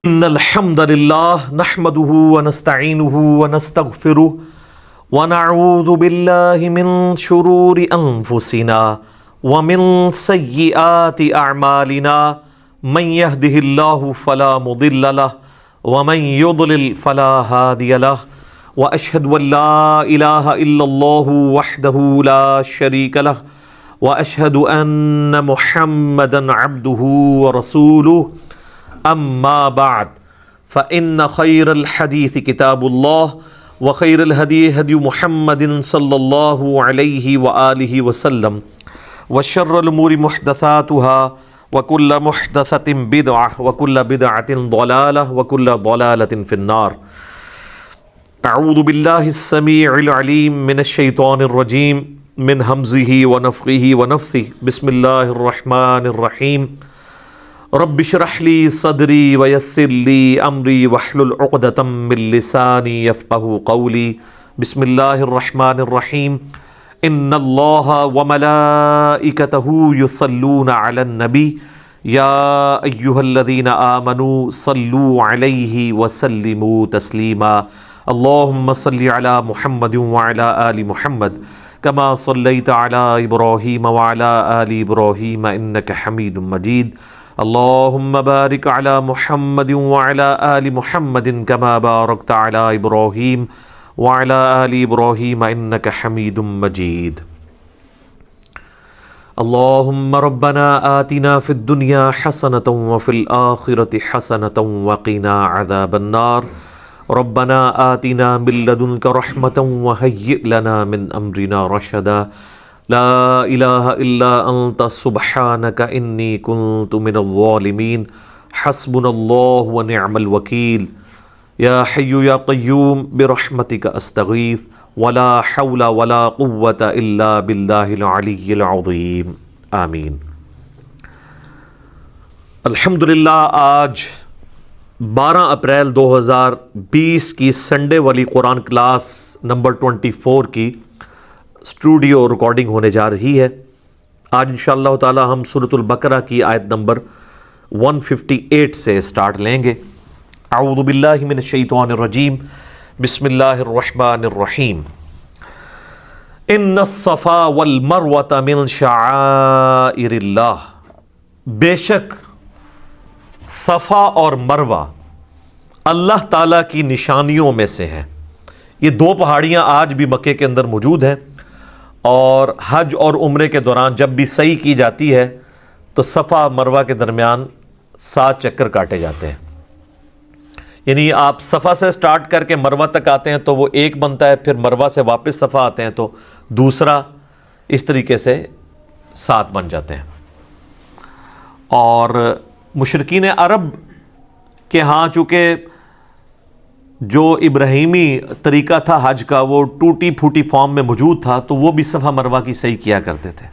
إن الحمد لله نحمده ونستعينه ونستغفره ونعوذ بالله من شرور أنفسنا ومن سيئات أعمالنا من يهده الله فلا مضل له ومن يضلل فلا هادي له وأشهد أن لا إله إلا الله وحده لا شريك له وأشهد أن محمدا عبده ورسوله اما بعد فإن خير الحديث كتاب الله وخير الهدي هدي محمد صلى الله عليه وآله وسلم وشر الأمور محدثاتها وكل محدثة بدعة وكل بدعة ضلالة وكل ضلالة في النار. اعوذ بالله السميع العليم من الشيطان الرجيم من همزه ونفخه ونفثه. بسم الله الرحمن الرحيم. رب اشرح لي صدري ويسر لي امري واحلل عقدة من لساني يفقهوا قولي. بسم الله الرحمن الرحيم. ان الله وملائكته يصلون على النبي يا ايها الذين آمنوا صلوا عليه وسلموا تسليما. اللهم صل على محمد وعلى آل محمد كما صليت على ابراهيم وعلى آل ابراهيم انك حميد مجيد. اللهم بارك على محمد وعلى آل محمد كما باركت على إبراهيم وعلى آل إبراهيم إنك حميد مجيد. اللهم ربنا آتنا في الدنيا حسنة وفي الآخرة حسنة وقنا عذاب النار. ربنا آتنا من لدنك رحمة وهيئ لنا من أمرنا رشدا. لا الہ الا انت سبحانک انی کنت من الظالمین. حسبنا اللہ ونعم الوکیل. یا حی یا قیوم برحمتک استغیث ولا حول ولا قوة الا باللہ العلی العظیم. آمین. الحمدللہ آج 12 اپریل 2020 کی سنڈے والی قرآن کلاس نمبر 24 کی اسٹوڈیو ریکارڈنگ ہونے جا رہی ہے. آج انشاءاللہ تعالی ہم سورۃ البقرہ کی آیت نمبر 158 سے سٹارٹ لیں گے. اعوذ باللہ من الشیطان الرجیم. بسم اللہ الرحمن الرحیم. ان الصفا والمروۃ من شعائر اللہ. بے شک صفا اور مروہ اللہ تعالیٰ کی نشانیوں میں سے ہیں. یہ دو پہاڑیاں آج بھی مکے کے اندر موجود ہیں، اور حج اور عمرے کے دوران جب بھی سعی کی جاتی ہے تو صفا مروہ کے درمیان 7 چکر کاٹے جاتے ہیں. یعنی آپ صفا سے سٹارٹ کر کے مروہ تک آتے ہیں تو وہ ایک بنتا ہے، پھر مروہ سے واپس صفا آتے ہیں تو دوسرا، اس طریقے سے 7 بن جاتے ہیں. اور مشرکین عرب کے ہاں چونکہ جو ابراہیمی طریقہ تھا حج کا وہ ٹوٹی پھوٹی فارم میں موجود تھا، تو وہ بھی صفا مروہ کی صحیح کیا کرتے تھے.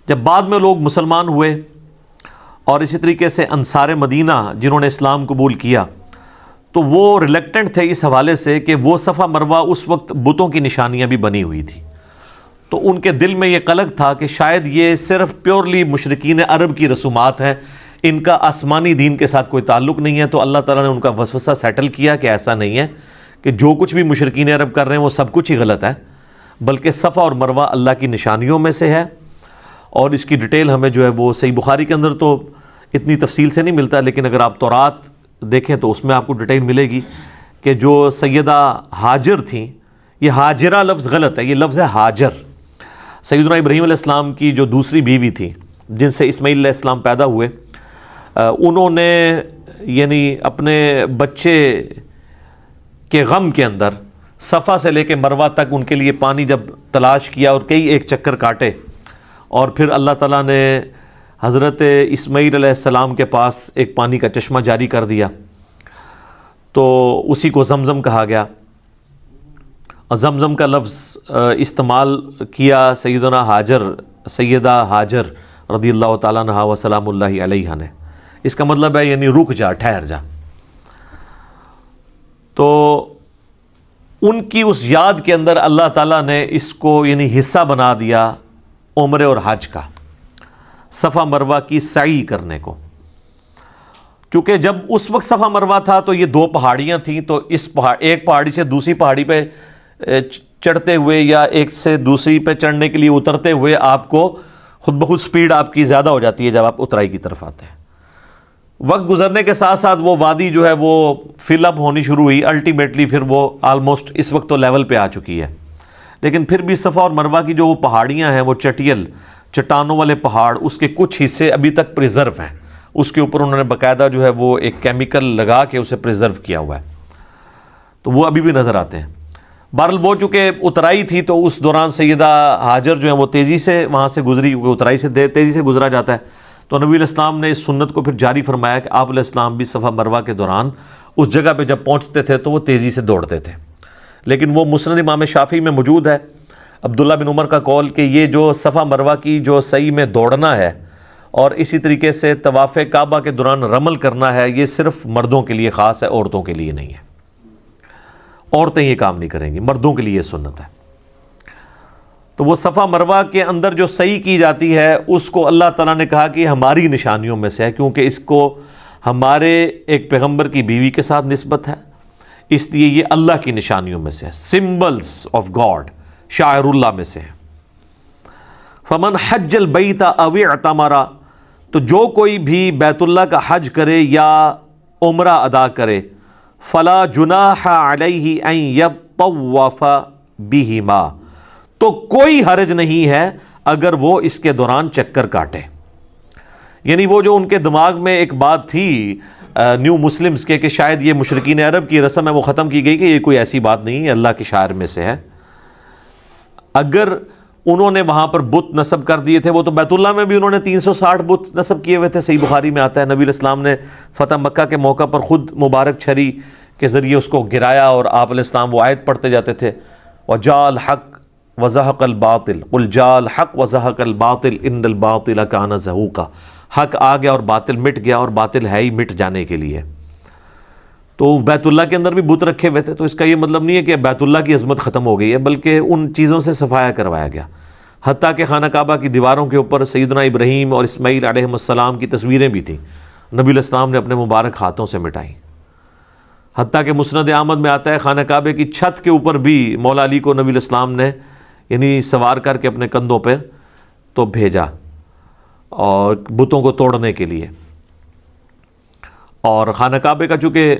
جب بعد میں لوگ مسلمان ہوئے اور اسی طریقے سے انصار مدینہ جنہوں نے اسلام قبول کیا، تو وہ ریلیکٹنٹ تھے اس حوالے سے کہ وہ صفا مروہ اس وقت بتوں کی نشانیاں بھی بنی ہوئی تھی. تو ان کے دل میں یہ قلق تھا کہ شاید یہ صرف پیورلی مشرکین عرب کی رسومات ہیں، ان کا آسمانی دین کے ساتھ کوئی تعلق نہیں ہے. تو اللہ تعالیٰ نے ان کا وسوسہ سیٹل کیا کہ ایسا نہیں ہے کہ جو کچھ بھی مشرکین عرب کر رہے ہیں وہ سب کچھ ہی غلط ہے، بلکہ صفا اور مروہ اللہ کی نشانیوں میں سے ہے. اور اس کی ڈیٹیل ہمیں جو ہے وہ صحیح بخاری کے اندر تو اتنی تفصیل سے نہیں ملتا، لیکن اگر آپ تورات دیکھیں تو اس میں آپ کو ڈیٹیل ملے گی کہ جو سیدہ ہاجر تھیں، یہ ہاجرہ لفظ غلط ہے، یہ لفظ ہے ہاجر. سیدنا ابراہیم علیہ السلام کی جو دوسری بیوی تھی جن سے اسماعیل علیہ السلام پیدا ہوئے، انہوں نے یعنی اپنے بچے کے غم کے اندر صفا سے لے کے مروہ تک ان کے لیے پانی جب تلاش کیا اور کئی ایک چکر کاٹے، اور پھر اللہ تعالیٰ نے حضرت اسماعیل علیہ السلام کے پاس ایک پانی کا چشمہ جاری کر دیا، تو اسی کو زمزم کہا گیا. زمزم کا لفظ استعمال کیا سیدہ ہاجر رضی اللہ تعالیٰ عنہا و سلام اللہ علیہا نے. اس کا مطلب ہے یعنی رک جا، ٹھہر جا. تو ان کی اس یاد کے اندر اللہ تعالیٰ نے اس کو یعنی حصہ بنا دیا عمرے اور حج کا، صفا مروہ کی سعی کرنے کو. کیونکہ جب اس وقت صفا مروہ تھا تو یہ دو پہاڑیاں تھیں، تو ایک پہاڑی سے دوسری پہاڑی پہ چڑھتے ہوئے یا ایک سے دوسری پہ چڑھنے کے لیے اترتے ہوئے آپ کو خود بخود سپیڈ آپ کی زیادہ ہو جاتی ہے جب آپ اترائی کی طرف آتے ہیں۔ وقت گزرنے کے ساتھ ساتھ وہ وادی جو ہے وہ فل اپ ہونی شروع ہوئی، الٹیمیٹلی پھر وہ آلموسٹ اس وقت تو لیول پہ آ چکی ہے، لیکن پھر بھی صفا اور مروہ کی جو وہ پہاڑیاں ہیں، وہ چٹیل چٹانوں والے پہاڑ، اس کے کچھ حصے ابھی تک پریزرو ہیں، اس کے اوپر انہوں نے باقاعدہ جو ہے وہ ایک کیمیکل لگا کے اسے پریزرو کیا ہوا ہے، تو وہ ابھی بھی نظر آتے ہیں۔ بہرحال وہ چونکہ اترائی تھی تو اس دوران سیدہ ہاجر جو ہیں وہ تیزی سے وہاں سے گزری، کیونکہ اترائی سے تیزی سے گزرا جاتا ہے، تو نبی علیہ السلام نے اس سنت کو پھر جاری فرمایا کہ آپ علیہ السلام بھی صفا مروہ کے دوران اس جگہ پہ جب پہنچتے تھے تو وہ تیزی سے دوڑتے تھے۔ لیکن وہ مسند امام شافعی میں موجود ہے عبداللہ بن عمر کا قول کہ یہ جو صفا مروہ کی جو سعی میں دوڑنا ہے اور اسی طریقے سے طواف کعبہ کے دوران رمل کرنا ہے، یہ صرف مردوں کے لیے خاص ہے، عورتوں کے لیے نہیں ہے۔ عورتیں یہ کام نہیں کریں گی، مردوں کے لیے یہ سنت ہے۔ تو وہ صفا مروہ کے اندر جو سعی کی جاتی ہے اس کو اللہ تعالیٰ نے کہا کہ ہماری نشانیوں میں سے ہے، کیونکہ اس کو ہمارے ایک پیغمبر کی بیوی کے ساتھ نسبت ہے، اس لیے یہ اللہ کی نشانیوں میں سے ہے، سمبلز آف گاڈ، شاعر اللہ میں سے ہے۔ فمن حج البیت او اعتمر، تو جو کوئی بھی بیت اللہ کا حج کرے یا عمرہ ادا کرے، فلا جناح علیہ ان یطوف بہما، تو کوئی حرج نہیں ہے اگر وہ اس کے دوران چکر کاٹے۔ یعنی وہ جو ان کے دماغ میں ایک بات تھی نیو مسلمز کے کہ شاید یہ مشرکین عرب کی رسم ہے، وہ ختم کی گئی کہ یہ کوئی ایسی بات نہیں ہے، اللہ کے شاعر میں سے ہے۔ اگر انہوں نے وہاں پر بت نصب کر دیے تھے، وہ تو بیت اللہ میں بھی انہوں نے 360 بت نصب کیے ہوئے تھے، صحیح بخاری میں آتا ہے نبی علیہ السلام نے فتح مکہ کے موقع پر خود مبارک چھری کے ذریعے اس کو گرایا، اور آپ علیہ السلام وہ آیت پڑھتے جاتے تھے، وَجَاءَ الْحَقُّ وَزَهَقَ الْبَاطِلُ قُلْ جَاءَ الْحَقُّ وَزَهَقَ الْبَاطِلُ إِنَّ الْبَاطِلَ كَانَ زَهُوقًا، حق آ گیا اور باطل مٹ گیا، اور باطل ہے ہی مٹ جانے کے لیے۔ تو بیت اللہ کے اندر بھی بت رکھے ہوئے تھے، تو اس کا یہ مطلب نہیں ہے کہ بیت اللہ کی عظمت ختم ہو گئی ہے، بلکہ ان چیزوں سے صفایا کروایا گیا۔ حتیٰ کہ خانہ کعبہ کی دیواروں کے اوپر سیدنا ابراہیم اور اسماعیل علیہ السلام کی تصویریں بھی تھیں، نبی علیہ السلام نے اپنے مبارک ہاتھوں سے مٹائیں۔ حتیٰ کہ مسند احمد میں آتا ہے خانہ کعبے کی چھت کے اوپر بھی مولا علی کو نبی علیہ السلام نے یعنی سوار کر کے اپنے کندھوں پہ تو بھیجا اور بتوں کو توڑنے کے لیے۔ اور خانہ کعبے کا چونکہ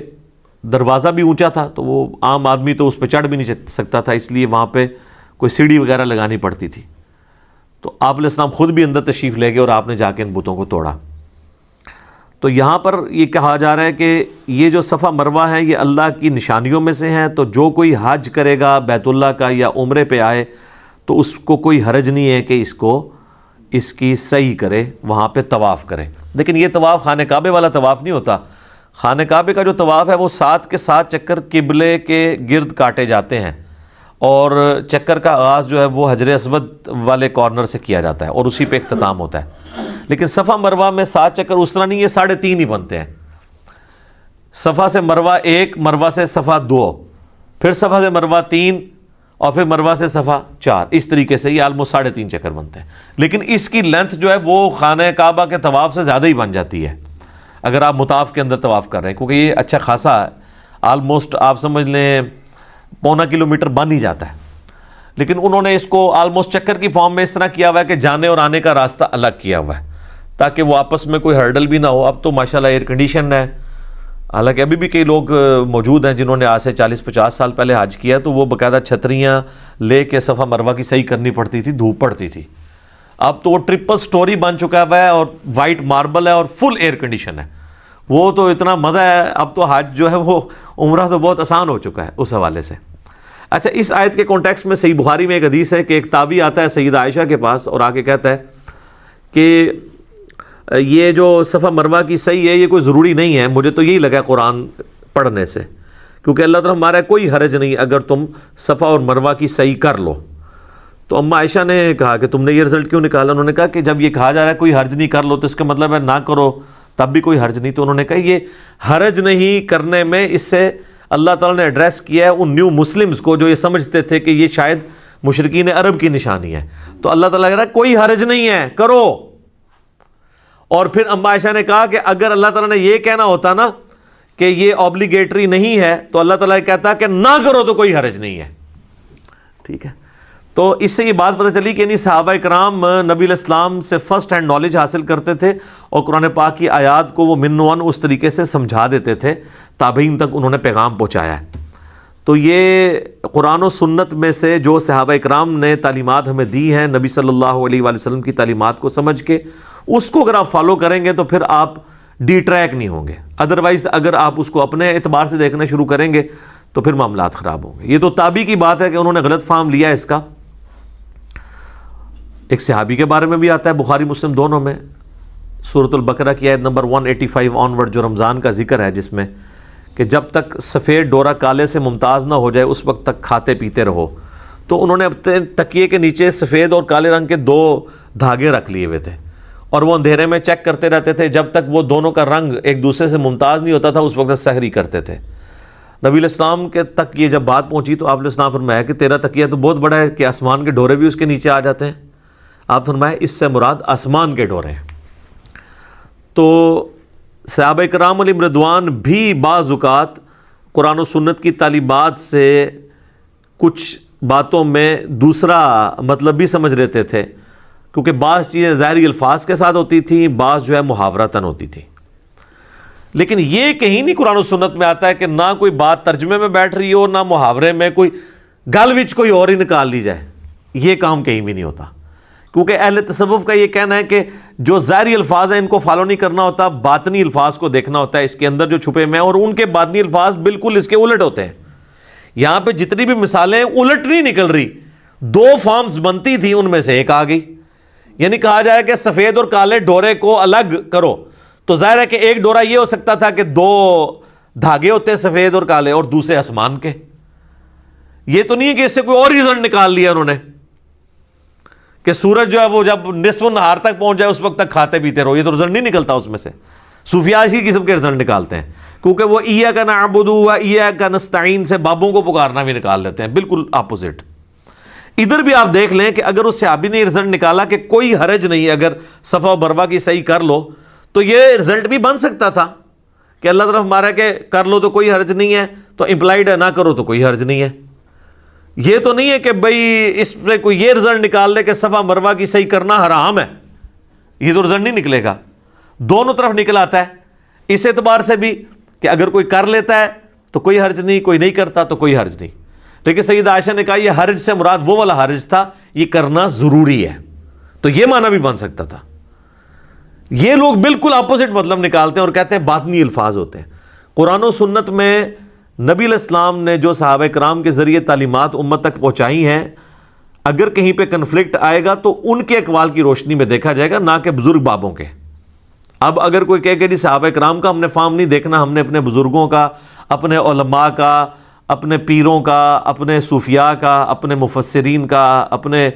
دروازہ بھی اونچا تھا تو وہ عام آدمی تو اس پہ چڑھ بھی نہیں سکتا تھا، اس لیے وہاں پہ کوئی سیڑھی وغیرہ لگانی پڑتی تھی، تو آپ علیہ السلام خود بھی اندر تشریف لے گئے اور آپ نے جا کے ان بتوں کو توڑا۔ تو یہاں پر یہ کہا جا رہا ہے کہ یہ جو صفا مروہ ہے یہ اللہ کی نشانیوں میں سے ہیں، تو جو کوئی حج کرے گا بیت اللہ کا یا عمرے پہ آئے تو اس کو کوئی حرج نہیں ہے کہ اس کی سعی کرے، وہاں پہ طواف کرے۔ لیکن یہ طواف خانہ کعبے والا طواف نہیں ہوتا، خانہ کعبے کا جو طواف ہے وہ 7 کے 7 چکر قبلے کے گرد کاٹے جاتے ہیں، اور چکر کا آغاز جو ہے وہ حجر اسود والے کارنر سے کیا جاتا ہے اور اسی پہ اختتام ہوتا ہے۔ لیکن صفا مروہ میں 7 چکر اس طرح نہیں، یہ 3.5 ہی بنتے ہیں۔ صفا سے مروہ 1، مروہ سے صفا 2، پھر صفا سے مروہ 3، اور پھر مروہ سے صفا 4، اس طریقے سے یہ آلموسٹ 3.5 چکر بنتے ہیں۔ لیکن اس کی لینتھ جو ہے وہ خانہ کعبہ کے طواف سے زیادہ ہی بن جاتی ہے اگر آپ مطاف کے اندر طواف کر رہے ہیں، کیونکہ یہ اچھا خاصا آلموسٹ آپ سمجھ لیں 1.25 کلومیٹر بن ہی جاتا ہے۔ لیکن انہوں نے اس کو آلموسٹ چکر کی فارم میں اس طرح کیا ہوا ہے کہ جانے اور آنے کا راستہ الگ کیا ہوا ہے تاکہ وہ آپس میں کوئی ہرڈل بھی نہ ہو۔ اب تو ماشاءاللہ ایئر کنڈیشن ہے، حالانکہ ابھی بھی کئی لوگ موجود ہیں جنہوں نے آج سے 40-50 سال پہلے حج کیا، تو وہ باقاعدہ چھتریاں لے کے صفا مروہ کی صحیح کرنی پڑتی تھی، دھوپ پڑتی تھی۔ اب تو وہ ٹرپل سٹوری بن چکا ہے اور وائٹ ماربل ہے اور فل ایئر کنڈیشن ہے، وہ تو اتنا مزہ ہے۔ اب تو حج جو ہے وہ عمرہ تو بہت آسان ہو چکا ہے اس حوالے سے۔ اچھا، اس آیت کے کانٹیکسٹ میں صحیح بخاری میں ایک حدیث ہے کہ ایک تابعی آتا ہے سیدہ عائشہ کے پاس اور آ کے کہتا ہے کہ یہ جو صفا مروہ کی صحیح ہے یہ کوئی ضروری نہیں ہے، مجھے تو یہی لگا قرآن پڑھنے سے، کیونکہ اللہ تعالیٰ ہمارا کوئی حرج نہیں اگر تم صفا اور مروہ کی صحیح کر لو۔ تو اما عائشہ نے کہا کہ تم نے یہ رزلٹ کیوں نکالا؟ انہوں نے کہا کہ جب یہ کہا جا رہا ہے کوئی حرج نہیں کر لو تو اس کا مطلب ہے نہ کرو تب بھی کوئی حرج نہیں۔ تو انہوں نے کہا یہ حرج نہیں کرنے میں اس سے اللہ تعالیٰ نے ایڈریس کیا ہے ان نیو مسلمز کو جو یہ سمجھتے تھے کہ یہ شاید مشرکین عرب کی نشانی ہے، تو اللہ تعالیٰ کہہ رہا ہے کوئی حرج نہیں ہے، کرو۔ اور پھر اما عائشہ نے کہا کہ اگر اللہ تعالیٰ نے یہ کہنا ہوتا نا کہ یہ اوبلیگیٹری نہیں ہے تو اللہ تعالیٰ کہتا کہ نہ کرو تو کوئی حرج نہیں ہے. ٹھیک ہے, تو اس سے یہ بات پتہ چلی کہ صحابہ کرام نبی علیہ السلام سے فرسٹ ہینڈ نالج حاصل کرتے تھے اور قرآن پاک کی آیات کو وہ من ون اس طریقے سے سمجھا دیتے تھے, تابعین تک انہوں نے پیغام پہنچایا ہے. تو یہ قرآن و سنت میں سے جو صحابہ کرام نے تعلیمات ہمیں دی ہیں نبی صلی اللہ علیہ وآلہ وسلم کی تعلیمات کو سمجھ کے, اس کو اگر آپ فالو کریں گے تو پھر آپ ڈی ٹریک نہیں ہوں گے. ادروائز اگر آپ اس کو اپنے اعتبار سے دیکھنا شروع کریں گے تو پھر معاملات خراب ہوں گے. یہ تو تابعی کی بات ہے کہ انہوں نے غلط فہم لیا اس کا. ایک صحابی کے بارے میں بھی آتا ہے بخاری مسلم دونوں میں, سورۃ البقرہ کی آیت نمبر 185 آنورڈ, جو رمضان کا ذکر ہے, جس میں کہ جب تک سفید ڈورا کالے سے ممتاز نہ ہو جائے اس وقت تک کھاتے پیتے رہو. تو انہوں نے اپنے تکیے کے نیچے سفید اور کالے رنگ کے 2 دھاگے رکھ لیے ہوئے تھے اور وہ اندھیرے میں چیک کرتے رہتے تھے. جب تک وہ دونوں کا رنگ ایک دوسرے سے ممتاز نہیں ہوتا تھا اس وقت سحری کرتے تھے. نبی علیہ السلام کے تک یہ جب بات پہنچی تو آپ علیہ السلام فرمایا کہ تیرا تکیہ تو بہت بڑا ہے کہ آسمان کے ڈورے بھی اس کے نیچے آ جاتے ہیں. آپ فرمایا اس سے مراد آسمان کے ڈورے ہیں. تو صحابہ کرام علیہم رضوان بھی بعض اوقات قرآن و سنت کی تعلیمات سے کچھ باتوں میں دوسرا مطلب بھی سمجھ لیتے تھے, کیونکہ بعض چیزیں ظاہری الفاظ کے ساتھ ہوتی تھیں, بعض جو ہے محاورتاً ہوتی تھی. لیکن یہ کہیں نہیں قرآن و سنت میں آتا ہے کہ نہ کوئی بات ترجمے میں بیٹھ رہی ہو نہ محاورے میں کوئی گل وچ کوئی اور ہی نکال لی جائے. یہ کام کہیں بھی نہیں ہوتا, کیونکہ اہل تصوف کا یہ کہنا ہے کہ جو ظاہری الفاظ ہیں ان کو فالو نہیں کرنا ہوتا, باطنی الفاظ کو دیکھنا ہوتا ہے, اس کے اندر جو چھپے ہوئے ہیں, اور ان کے باطنی الفاظ بالکل اس کے الٹ ہوتے ہیں. یہاں پہ جتنی بھی مثالیں الٹ نہیں نکل رہی, 2 فارمز بنتی تھی ان میں سے ایک آ گئی. یعنی کہا جائے کہ سفید اور کالے ڈورے کو الگ کرو تو ظاہر ہے کہ ایک ڈورا یہ ہو سکتا تھا کہ 2 دھاگے ہوتے سفید اور کالے اور دوسرے آسمان کے. یہ تو نہیں ہے کہ اس سے کوئی اور رزلٹ نکال لیا انہوں نے کہ سورج جو ہے وہ جب نصف النہار تک پہنچ جائے اس وقت تک کھاتے پیتے رہو. یہ تو رزلٹ نہیں نکلتا اس میں سے. صوفیاء اسی قسم کے رزلٹ نکالتے ہیں, کیونکہ وہ ایاک نعبد و ایاک نستعین سے بابوں کو پکارنا بھی نکال لیتے ہیں, بالکل اپوزٹ. ادھر بھی آپ دیکھ لیں کہ اگر اس صحابی نے رزلٹ نکالا کہ کوئی حرج نہیں اگر صفا و مروہ کی صحیح کر لو, تو یہ رزلٹ بھی بن سکتا تھا کہ اللہ طرف ہمارا کہ کر لو تو کوئی حرج نہیں ہے, تو امپلائڈ ہے نہ کرو تو کوئی حرج نہیں ہے. یہ تو نہیں ہے کہ بھئی اس پہ کوئی یہ رزلٹ نکال لے کہ صفا مروہ کی صحیح کرنا حرام ہے. یہ تو رزلٹ نہیں نکلے گا, دونوں طرف نکل آتا ہے. اس اعتبار سے بھی کہ اگر کوئی کر لیتا ہے تو کوئی حرج نہیں, کوئی نہیں کرتا تو کوئی حرج نہیں. لیکن سیدہ عائشہ نے کہا یہ حرج سے مراد وہ والا حرج تھا, یہ کرنا ضروری ہے. تو یہ معنی بھی بن سکتا تھا. یہ لوگ بالکل اپوزٹ مطلب نکالتے ہیں اور کہتے ہیں باطنی الفاظ ہوتے ہیں. قرآن و سنت میں نبی علیہ السلام نے جو صحابہ کرام کے ذریعے تعلیمات امت تک پہنچائی ہیں, اگر کہیں پہ کنفلکٹ آئے گا تو ان کے اقوال کی روشنی میں دیکھا جائے گا, نہ کہ بزرگ بابوں کے. اب اگر کوئی کہے کہ جی صحابہ کرام کا ہم نے فارم نہیں دیکھنا, ہم نے اپنے بزرگوں کا, اپنے علماء کا, اپنے پیروں کا, اپنے صوفیاء کا, اپنے مفسرین کا, اپنے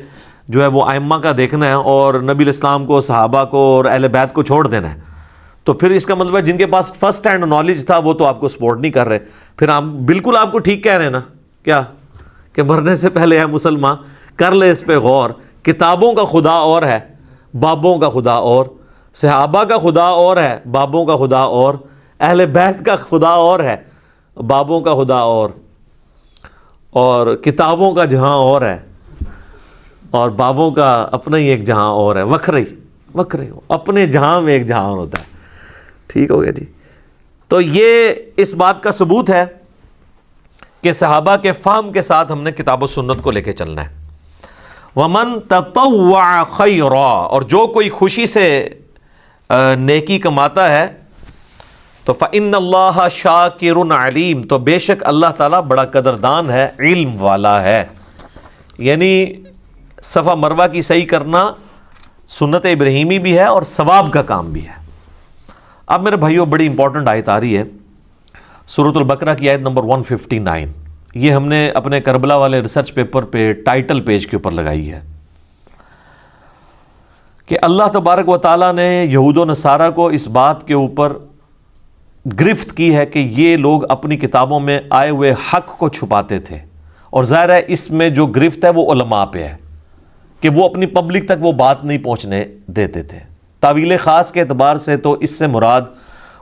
جو ہے وہ ائمہ کا دیکھنا ہے, اور نبی علیہ السلام کو, صحابہ کو اور اہل بیت کو چھوڑ دینا ہے, تو پھر اس کا مطلب ہے جن کے پاس فرسٹ ہینڈ نالج تھا وہ تو آپ کو سپورٹ نہیں کر رہے. پھر آپ بالکل آپ کو ٹھیک کہہ رہے ہیں نا, کیا کہ مرنے سے پہلے ہے مسلمان کر لے اس پہ غور. کتابوں کا خدا اور ہے, بابوں کا خدا اور, صحابہ کا خدا اور ہے, بابوں کا خدا اور, اہل بیت کا خدا اور ہے, بابوں کا خدا اور کتابوں کا جہاں اور ہے, اور بابوں کا اپنا ہی ایک جہاں اور ہے. وکھرے اپنے جہاں میں ایک جہاں اور ہوتا ہے. ٹھیک ہو گیا جی. تو یہ اس بات کا ثبوت ہے کہ صحابہ کے فہم کے ساتھ ہم نے کتاب و سنت کو لے کے چلنا ہے. وَمَن تَطَوَّعَ خَيْرًا, اور جو کوئی خوشی سے نیکی کماتا ہے تو فَإِنَّ اللَّهَ شَاكِرٌ عَلِيمٌ, تو بے شک اللہ تعالیٰ بڑا قدردان ہے, علم والا ہے. یعنی صفا مروہ کی صحیح کرنا سنت ابراہیمی بھی ہے اور ثواب کا کام بھی ہے. اب میرے بھائیوں بڑی امپورٹنٹ آیت آ رہی ہے, سورۃ البقرہ کی آیت نمبر 159. یہ ہم نے اپنے کربلا والے ریسرچ پیپر پہ ٹائٹل پیج کے اوپر لگائی ہے کہ اللہ تبارک و تعالیٰ نے یہود و نصارہ کو اس بات کے اوپر گرفت کی ہے کہ یہ لوگ اپنی کتابوں میں آئے ہوئے حق کو چھپاتے تھے, اور ظاہر ہے اس میں جو گرفت ہے وہ علماء پہ ہے کہ وہ اپنی پبلک تک وہ بات نہیں پہنچنے دیتے تھے. تعویل خاص کے اعتبار سے تو اس سے مراد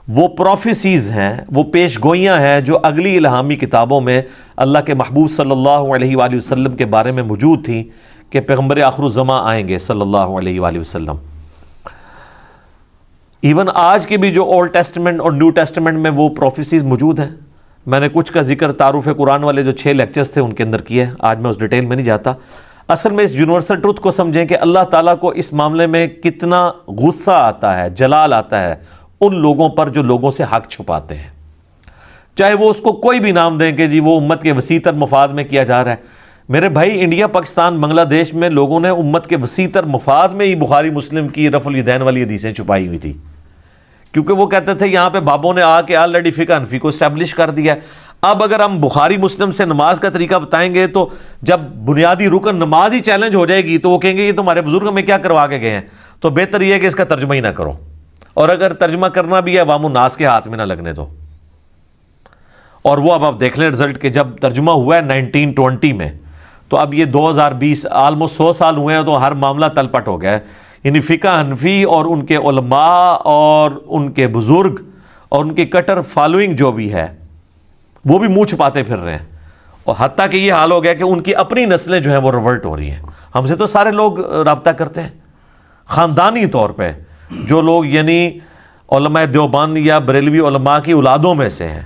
وہ پروفیسیز ہیں، وہ پیش گوئیاں ہیں جو اگلی الہامی کتابوں میں اللہ کے محبوب صلی اللہ علیہ وآلہ وسلم کے بارے میں موجود تھیں کہ پیغمبر آخر الزماں آئیں گے صلی اللہ علیہ وآلہ وسلم۔ ایون آج کے بھی جو اولڈ ٹیسٹمنٹ اور نیو ٹیسٹمنٹ میں وہ پروفیسیز موجود ہیں۔ میں نے کچھ کا ذکر تعارف قرآن والے جو 6 لیکچرز تھے ان کے اندر کیا ہے، آج میں اس ڈیٹیل میں نہیں جاتا۔ اصل میں اس یونیورسل ٹروتھ کو سمجھیں کہ اللہ تعالیٰ کو اس معاملے میں کتنا غصہ آتا ہے، جلال آتا ہے ان لوگوں پر جو لوگوں سے حق چھپاتے ہیں، چاہے وہ اس کو کوئی بھی نام دیں کہ جی وہ امت کے وسیع تر مفاد میں کیا جا رہا ہے۔ میرے بھائی، انڈیا، پاکستان، بنگلہ دیش میں لوگوں نے امت کے وسیع تر مفاد میں ہی بخاری مسلم کی رفع الیدین والی حدیثیں چھپائی ہوئی تھی، کیونکہ وہ کہتے تھے یہاں پہ بابوں نے آ کے آلریڈی فقہ حنفی کو اسٹیبلش کر دیا ہے۔ اب اگر ہم بخاری مسلم سے نماز کا طریقہ بتائیں گے تو جب بنیادی رکن نماز ہی چیلنج ہو جائے گی تو وہ کہیں گے یہ تمہارے بزرگ ہمیں کیا کروا کے گئے ہیں، تو بہتر یہ ہے کہ اس کا ترجمہ ہی نہ کرو، اور اگر ترجمہ کرنا بھی ہے عوام الناس کے ہاتھ میں نہ لگنے دو۔ اور وہ اب آپ دیکھ لیں رزلٹ کہ جب ترجمہ ہوا ہے 1920 میں، تو اب یہ 2020 آلموسٹ 100 سال ہوئے ہیں، تو ہر معاملہ تلپٹ ہو گیا ہے۔ یعنی فقہ حنفی اور ان کے علماء اور ان کے بزرگ اور ان کی کٹر فالوئنگ جو بھی ہے وہ بھی منہ چھپاتے پھر رہے ہیں، اور حتیٰ کہ یہ حال ہو گیا کہ ان کی اپنی نسلیں جو ہیں وہ ریورٹ ہو رہی ہیں۔ ہم سے تو سارے لوگ رابطہ کرتے ہیں خاندانی طور پہ، جو لوگ یعنی علماء دیوبند یا بریلوی علماء کی اولادوں میں سے ہیں،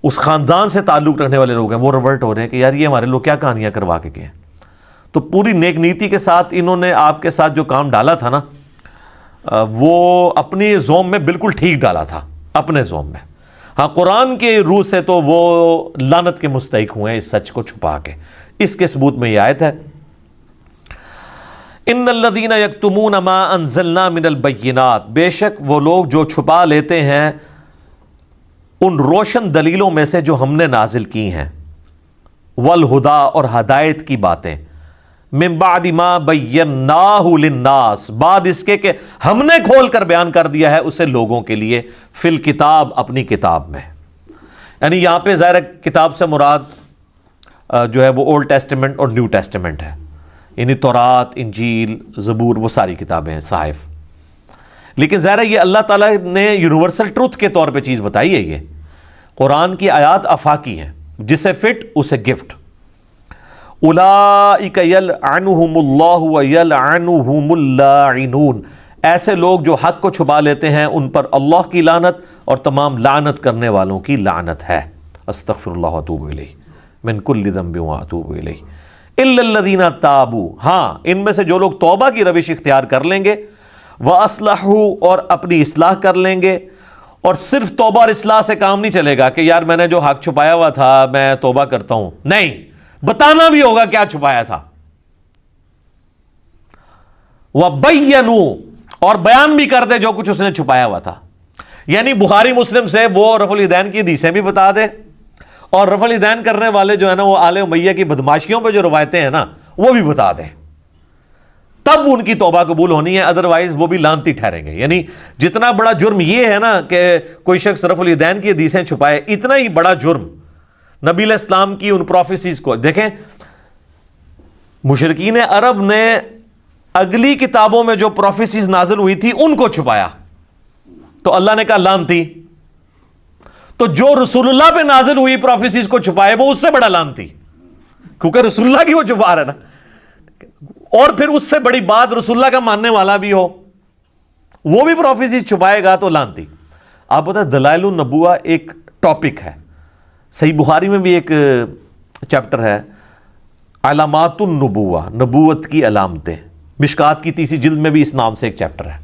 اس خاندان سے تعلق رکھنے والے لوگ ہیں، وہ ریورٹ ہو رہے ہیں کہ یار یہ ہمارے لوگ کیا کہانیاں کروا کے گئے ہیں۔ تو پوری نیک نیتی کے ساتھ انہوں نے آپ کے ساتھ جو کام ڈالا تھا نا، وہ اپنی زوم میں بالکل ٹھیک ڈالا تھا، اپنے زوم میں۔ ہاں، قرآن کے روح سے تو وہ لعنت کے مستحق ہوئے ہیں اس سچ کو چھپا کے۔ اس کے ثبوت میں یہ آیت ہے، ان الذین یکتمون ما انزلنا من البینات، بے شک وہ لوگ جو چھپا لیتے ہیں ان روشن دلیلوں میں سے جو ہم نے نازل کی ہیں، والہدا، اور ہدایت کی باتیں، من بعد ما بیناہ للناس، بعد اس کے کہ ہم نے کھول کر بیان کر دیا ہے اسے لوگوں کے لیے، فی الکتاب، اپنی کتاب میں۔ یعنی یہاں پہ ظاہر کتاب سے مراد جو ہے وہ اولڈ ٹیسٹمنٹ اور نیو ٹیسٹمنٹ ہے، یعنی تورات، انجیل، زبور، وہ ساری کتابیں ہیں، صحائف۔ لیکن ظاہر یہ اللہ تعالیٰ نے یونیورسل ٹروتھ کے طور پہ چیز بتائی ہے۔ یہ قرآن کی آیات آفاقی ہیں، جسے فٹ اسے گفٹ۔ اولئک یلعنہم اللہ ویلعنہم اللاعنون، ایسے لوگ جو حق کو چھپا لیتے ہیں ان پر اللہ کی لعنت اور تمام لعنت کرنے والوں کی لعنت ہے۔ استغفر اللہ واتوب الیہ من کل ذنب واتوب الیہ الا الذین تابوا، ہاں ان میں سے جو لوگ توبہ کی روش اختیار کر لیں گے، واصلحوا، اور اپنی اصلاح کر لیں گے۔ اور صرف توبہ اور اصلاح سے کام نہیں چلے گا کہ یار میں نے جو حق چھپایا ہوا تھا میں توبہ کرتا ہوں، نہیں، بتانا بھی ہوگا کیا چھپایا تھا۔ وَبَيَّنُوا، اور بیان بھی کر دے جو کچھ اس نے چھپایا ہوا تھا۔ یعنی بخاری مسلم سے وہ رفع الیدین کی حدیثیں بھی بتا دے، اور رفع الیدین کرنے والے جو ہے نا وہ آل امیہ کی بدماشیوں پہ جو روایتیں ہیں نا وہ بھی بتا دیں، تب ان کی توبہ قبول ہونی ہے، ادروائز وہ بھی لعنتی ٹھہریں گے۔ یعنی جتنا بڑا جرم یہ ہے نا کہ کوئی شخص رفع الیدین کی حدیثیں چھپائے، اتنا ہی بڑا جرم نبی علیہ السلام کی ان پروفیسیز کو دیکھیں۔ مشرکین عرب نے اگلی کتابوں میں جو پروفیسیز نازل ہوئی تھی ان کو چھپایا، تو اللہ نے کہا لعنتی۔ تو جو رسول اللہ پہ نازل ہوئی پروفیسیز کو چھپائے وہ اس سے بڑا لعنتی، کیونکہ رسول اللہ کی وہ چھپا رہا ہے نا۔ اور پھر اس سے بڑی بات رسول اللہ کا ماننے والا بھی ہو وہ بھی پروفیسیز چھپائے گا تو لعنتی۔ آپ بتائیں دلائل النبوہ ایک ٹاپک ہے، صحیح بخاری میں بھی ایک چیپٹر ہے علامات النبوہ، نبوت کی علامتیں، مشکات کی 30 جلد میں بھی اس نام سے ایک چیپٹر ہے۔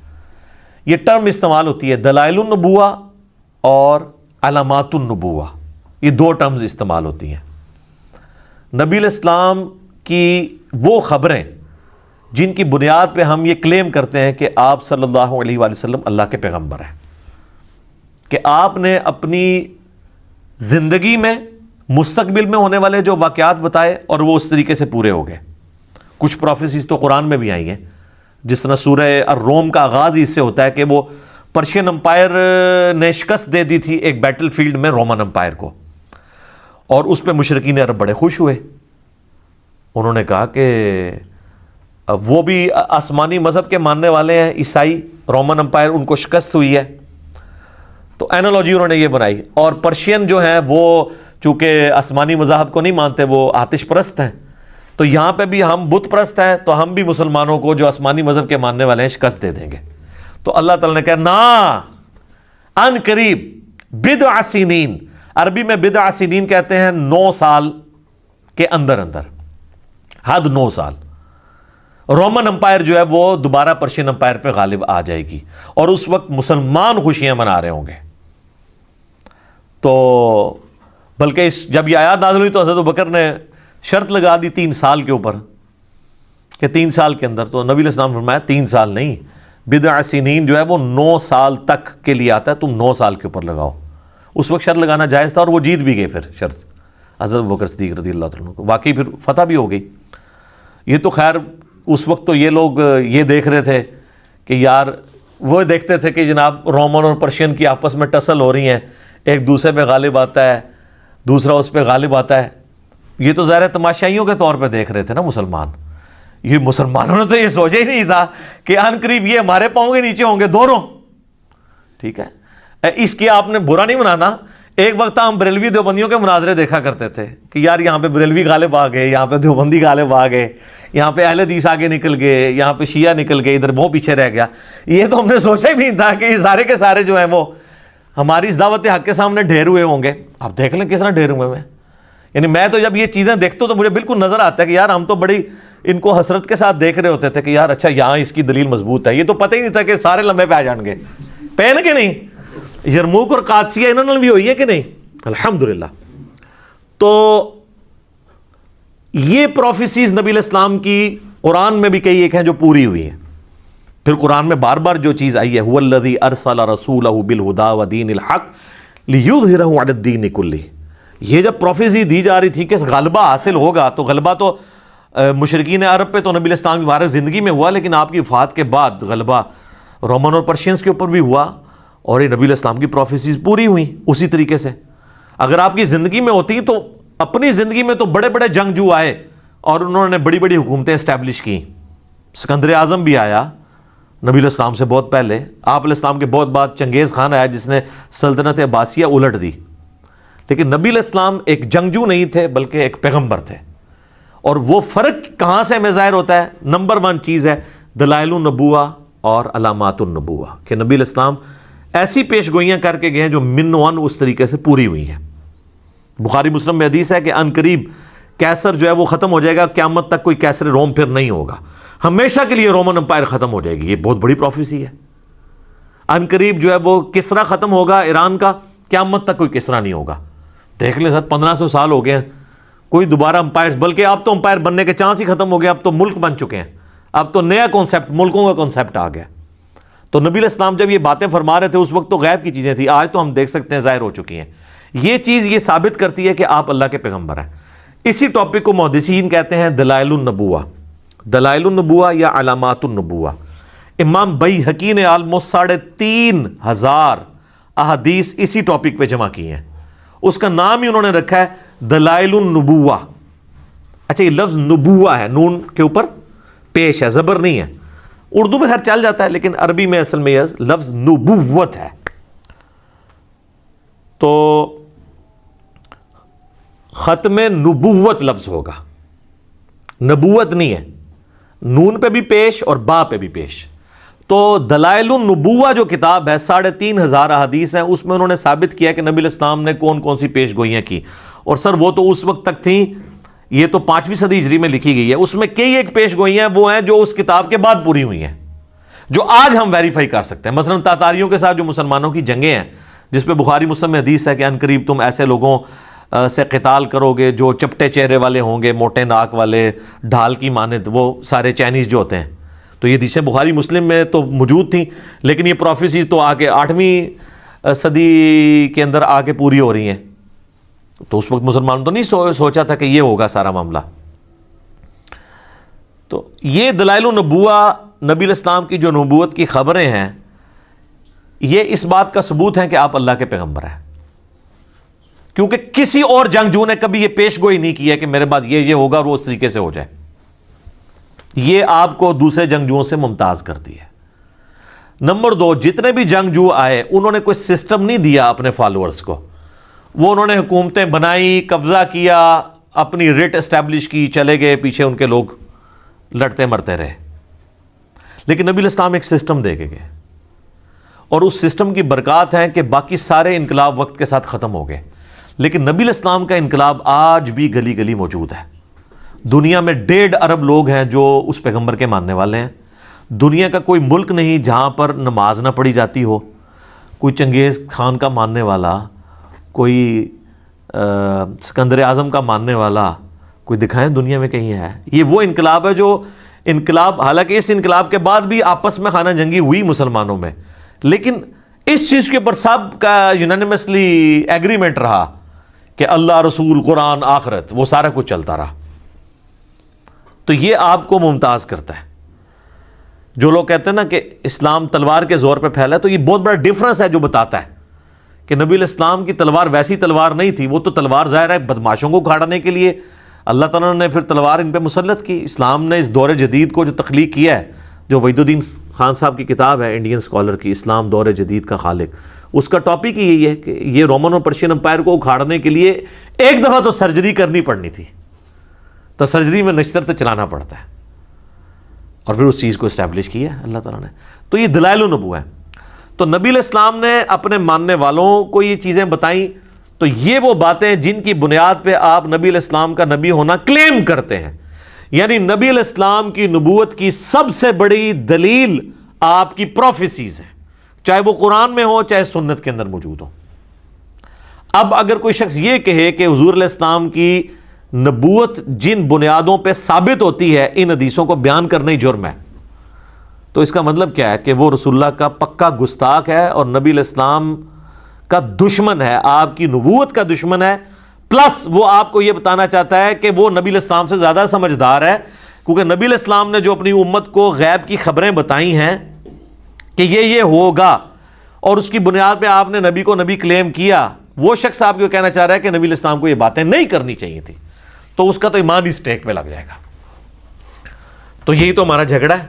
یہ ٹرم استعمال ہوتی ہے دلائل النبوہ اور علامات النبوہ، یہ دو ٹرمز استعمال ہوتی ہیں۔ نبی علیہ السلام کی وہ خبریں جن کی بنیاد پہ ہم یہ کلیم کرتے ہیں کہ آپ صلی اللہ علیہ وآلہ وسلم اللہ کے پیغمبر ہیں، کہ آپ نے اپنی زندگی میں مستقبل میں ہونے والے جو واقعات بتائے اور وہ اس طریقے سے پورے ہو گئے۔ کچھ پروفیسیز تو قرآن میں بھی آئی ہیں، جس طرح سورہ الروم کا آغاز ہی اس سے ہوتا ہے کہ وہ پرشین امپائر نے شکست دے دی تھی ایک بیٹل فیلڈ میں رومن امپائر کو، اور اس پہ مشرکین عرب بڑے خوش ہوئے۔ انہوں نے کہا کہ وہ بھی آسمانی مذہب کے ماننے والے ہیں، عیسائی، رومن امپائر، ان کو شکست ہوئی ہے، تو اینالوجی انہوں نے یہ بنائی. اور پرشین جو ہیں وہ چونکہ آسمانی مذاہب کو نہیں مانتے، وہ آتش پرست ہیں، تو یہاں پہ بھی ہم بت پرست ہیں، تو ہم بھی مسلمانوں کو جو آسمانی مذہب کے ماننے والے ہیں شکست دے دیں گے. تو اللہ تعالیٰ نے کہا نا، ان قریب، بضع سنین، عربی میں بضع سنین کہتے ہیں 9 سال کے اندر اندر، حد 9 سال. رومن امپائر جو ہے وہ دوبارہ پرشین امپائر پہ غالب آ جائے گی، اور اس وقت مسلمان خوشیاں منا رہے ہوں گے. تو بلکہ جب یہ آیات نازل ہوئی تو حضرت ابوبکر نے شرط لگا دی 3 سال کے اوپر، کہ 3 سال کے اندر. تو نبی علیہ السلام نے فرمایا 3 سال نہیں، بضع سنین جو ہے وہ 9 سال تک کے لیے آتا ہے، تم 9 سال کے اوپر لگاؤ. اس وقت شرط لگانا جائز تھا، اور وہ جیت بھی گئے پھر شرط، حضرت ابوبکر صدیق رضی اللہ عنہ کو. واقعی پھر فتح بھی ہو گئی. یہ تو خیر اس وقت تو یہ لوگ یہ دیکھ رہے تھے کہ یار، وہ دیکھتے تھے کہ جناب رومن اور پرشین کی آپس میں ٹسل ہو رہی ہیں، ایک دوسرے پہ غالب آتا ہے، دوسرا اس پہ غالب آتا ہے. یہ تو ظاہر تماشائیوں کے طور پہ دیکھ رہے تھے نا مسلمان. یہ مسلمانوں نے تو یہ سوچا ہی نہیں تھا کہ ان قریب یہ ہمارے پاؤں کے نیچے ہوں گے دونوں. ٹھیک ہے، اس کی آپ نے برا نہیں منانا. ایک وقت ہم بریلوی دیوبندیوں کے مناظرے دیکھا کرتے تھے کہ یار یہاں پہ بریلوی غالب آ گئے، یہاں پہ دیوبندی غالب آ گئے، یہاں پہ اہل حدیث آگے نکل گئے، یہاں پہ شیعہ نکل گئے، ادھر وہ پیچھے رہ گیا. یہ تو ہم نے سوچا ہی نہیں تھا کہ یہ سارے کے سارے جو ہیں وہ ہماری اس دعوت حق کے سامنے ڈھیر ہوئے ہوں گے. آپ دیکھ لیں کس طرح ڈھیر ہوئے ہیں. یعنی میں تو جب یہ چیزیں دیکھتا ہوں تو مجھے بالکل نظر آتا ہے کہ یار ہم تو بڑی ان کو حسرت کے ساتھ دیکھ رہے ہوتے تھے کہ یار اچھا یہاں اس کی دلیل مضبوط ہے. یہ تو پتہ ہی نہیں تھا کہ سارے لمبے پہ آ جان گے. پہن کے نہیں، یرموک اور قادسیہ انہوں نے بھی ہوئی ہے کہ نہیں؟ الحمدللہ. تو یہ پروفیسیز نبی علیہ السلام کی قرآن میں بھی کئی ایک ہیں جو پوری ہوئی ہیں. پھر قرآن میں بار بار جو چیز آئی ہے، هو الذی ارسل رسولہ بالہدی ودین الحق لیظہرہ علی الدین کلہ. یہ جب پروفیسی دی جا رہی تھی کہ غلبہ حاصل ہوگا، تو غلبہ تو مشرکین عرب پہ تو نبی علیہ السلام کی مبارک زندگی میں ہوا، لیکن آپ کی وفات کے بعد غلبہ رومن اور پرشینز کے اوپر بھی ہوا، اور یہ نبی علیہ السلام کی پروفیسیز پوری ہوئیں اسی طریقے سے. اگر آپ کی زندگی میں ہوتی تو اپنی زندگی میں تو بڑے بڑے جنگجو آئے اور انہوں نے بڑی بڑی حکومتیں اسٹیبلش کی. سکندر اعظم بھی آیا نبی علیہ السلام سے بہت پہلے. آپ علیہ السلام کے بہت بعد چنگیز خان آیا جس نے سلطنت عباسیہ الٹ دی. لیکن نبی علیہ السلام ایک جنگجو نہیں تھے بلکہ ایک پیغمبر تھے. اور وہ فرق کہاں سے ہمیں ظاہر ہوتا ہے؟ نمبر 1 چیز ہے دلائل النبوہ اور علامات النبوہ، کہ نبی علیہ السلام ایسی پیش گوئیاں کر کے گئے ہیں جو من ون اس طریقے سے پوری ہوئی ہیں. بخاری مسلم میں حدیث ہے کہ ان قریب کیسر جو ہے وہ ختم ہو جائے گا، قیامت تک کوئی کیسر روم پھر نہیں ہوگا، ہمیشہ کے لیے رومن امپائر ختم ہو جائے گی. یہ بہت بڑی پروفیسی ہے. ان قریب جو ہے وہ کسرا ختم ہوگا ایران کا، قیامت تک کوئی کسرا نہیں ہوگا. دیکھ لیں سر 1500 سال ہو گئے ہیں، کوئی دوبارہ امپائر، بلکہ اب تو امپائر بننے کے چانس ہی ختم ہو گئے. اب تو ملک بن چکے ہیں، اب تو نیا کانسیپٹ، ملکوں کا کانسیپٹ آ گیا. تو نبی علیہ السلام جب یہ باتیں فرما رہے تھے اس وقت تو غیب کی چیزیں تھیں، آج تو ہم دیکھ سکتے ہیں ظاہر ہو چکی ہیں. یہ چیز یہ ثابت کرتی ہے کہ آپ اللہ کے پیغمبر ہیں. اسی ٹاپک کو محدثین کہتے ہیں دلائل النبوہ، دلائل النبوہ یا علامات النبوہ. امام بیہقی نے آلموسٹ 3500 احادیث اسی ٹاپک پہ جمع کی ہیں. اس کا نام ہی انہوں نے رکھا ہے دلائل النبوہ. اچھا، یہ لفظ نبوہ ہے، نون کے اوپر پیش ہے، زبر نہیں ہے. اردو میں خیر چل جاتا ہے لیکن عربی میں اصل میں یہ لفظ نبوت ہے. تو ختم نبوت لفظ ہوگا، نبوت نہیں ہے. نون پہ بھی پیش اور با پہ بھی پیش. تو دلائل النبوہ جو کتاب ہے 3500 احادیث ہیں، اس میں انہوں نے ثابت کیا کہ نبی علیہ السلام نے کون کون سی پیش گوئیاں کی. اور سر وہ تو اس وقت تک تھیں، یہ تو 5ویں صدی ہجری میں لکھی گئی ہے. اس میں کئی ایک پیش گوئیاں وہ ہیں جو اس کتاب کے بعد پوری ہوئی ہیں، جو آج ہم ویریفائی کر سکتے ہیں. مثلا تاتاریوں کے ساتھ جو مسلمانوں کی جنگیں ہیں، جس پہ بخاری مسلم میں حدیث ہے کہ ان قریب تم ایسے لوگوں سے قتال کرو گے جو چپٹے چہرے والے ہوں گے، موٹے ناک والے، ڈھال کی مانند، وہ سارے چائنیز جو ہوتے ہیں. تو یہ حدیثیں بخاری مسلم میں تو موجود تھیں، لیکن یہ پروفیسی تو آ کے 8ویں صدی کے اندر آ کے پوری ہو رہی ہیں. تو اس وقت مسلمانوں تو نہیں سوچا تھا کہ یہ ہوگا سارا معاملہ. تو یہ دلائل النبوہ، نبی علیہ السلام کی جو نبوت کی خبریں ہیں، یہ اس بات کا ثبوت ہے کہ آپ اللہ کے پیغمبر ہیں. کیونکہ کسی اور جنگجو نے کبھی یہ پیش گوئی نہیں کی ہے کہ میرے بعد یہ ہوگا اور وہ اس طریقے سے ہو جائے. یہ آپ کو دوسرے جنگجوؤں سے ممتاز کرتی ہے۔ نمبر 2، جتنے بھی جنگجو آئے انہوں نے کوئی سسٹم نہیں دیا اپنے فالوورز کو، وہ انہوں نے حکومتیں بنائی، قبضہ کیا، اپنی ریٹ اسٹیبلش کی، چلے گئے، پیچھے ان کے لوگ لڑتے مرتے رہے۔ لیکن نبی الاسلام ایک سسٹم دے کے گئے، اور اس سسٹم کی برکات ہے کہ باقی سارے انقلاب وقت کے ساتھ ختم ہو گئے، لیکن نبی الاسلام کا انقلاب آج بھی گلی گلی موجود ہے۔ دنیا میں 1.5 ارب لوگ ہیں جو اس پیغمبر کے ماننے والے ہیں۔ دنیا کا کوئی ملک نہیں جہاں پر نماز نہ پڑھی جاتی ہو۔ کوئی چنگیز خان کا ماننے والا، کوئی سکندر اعظم کا ماننے والا، کوئی دکھائیں دنیا میں کہیں ہے؟ یہ وہ انقلاب ہے جو انقلاب، حالانکہ اس انقلاب کے بعد بھی آپس میں خانہ جنگی ہوئی مسلمانوں میں، لیکن اس چیز کے اوپر سب کا یونانیمسلی ایگریمنٹ رہا کہ اللہ، رسول، قرآن، آخرت، وہ سارا کچھ چلتا رہا۔ تو یہ آپ کو ممتاز کرتا ہے۔ جو لوگ کہتے ہیں نا کہ اسلام تلوار کے زور پہ پھیلا ہے، تو یہ بہت بڑا ڈیفرنس ہے جو بتاتا ہے کہ نبی الاسلام کی تلوار ویسی تلوار نہیں تھی۔ وہ تو تلوار ظاہر ہے بدماشوں کو اکھاڑنے کے لیے اللہ تعالیٰ نے پھر تلوار ان پہ مسلط کی۔ اسلام نے اس دور جدید کو جو تخلیق کیا ہے، جو وحید الدین خان صاحب کی کتاب ہے انڈین اسکالر کی، اسلام دور جدید کا خالق، اس کا ٹاپک ہی یہی ہے کہ یہ رومن اور پرشین امپائر کو اکھاڑنے کے لیے ایک دفعہ تو سرجری کرنی پڑنی تھی، تو سرجری میں نشتر تو چلانا پڑتا ہے، اور پھر اس چیز کو اسٹیبلش کیا اللہ تعالیٰ نے۔ تو یہ دلائل النبوہ ہے۔ تو نبی علیہ السلام نے اپنے ماننے والوں کو یہ چیزیں بتائیں، تو یہ وہ باتیں جن کی بنیاد پہ آپ نبی علیہ السلام کا نبی ہونا کلیم کرتے ہیں۔ یعنی نبی علیہ السلام کی نبوت کی سب سے بڑی دلیل آپ کی پروفیسیز ہیں، چاہے وہ قرآن میں ہو چاہے سنت کے اندر موجود ہو۔ اب اگر کوئی شخص یہ کہے کہ حضور علیہ السلام کی نبوت جن بنیادوں پہ ثابت ہوتی ہے ان حدیثوں کو بیان کرنا ہی جرم ہے، تو اس کا مطلب کیا ہے کہ وہ رسول اللہ کا پکا گستاخ ہے اور نبی علیہ السلام کا دشمن ہے، آپ کی نبوت کا دشمن ہے، پلس وہ آپ کو یہ بتانا چاہتا ہے کہ وہ نبی علیہ السلام سے زیادہ سمجھدار ہے، کیونکہ نبی علیہ السلام نے جو اپنی امت کو غیب کی خبریں بتائی ہیں کہ یہ ہوگا، اور اس کی بنیاد پہ آپ نے نبی کو نبی کلیم کیا، وہ شخص آپ کو کہنا چاہ رہا ہے کہ نبی علیہ السلام کو یہ باتیں نہیں کرنی چاہیے تھی، تو اس کا تو ایمان ہی سٹیک پہ لگ جائے گا۔ تو یہی تو ہمارا جھگڑا ہے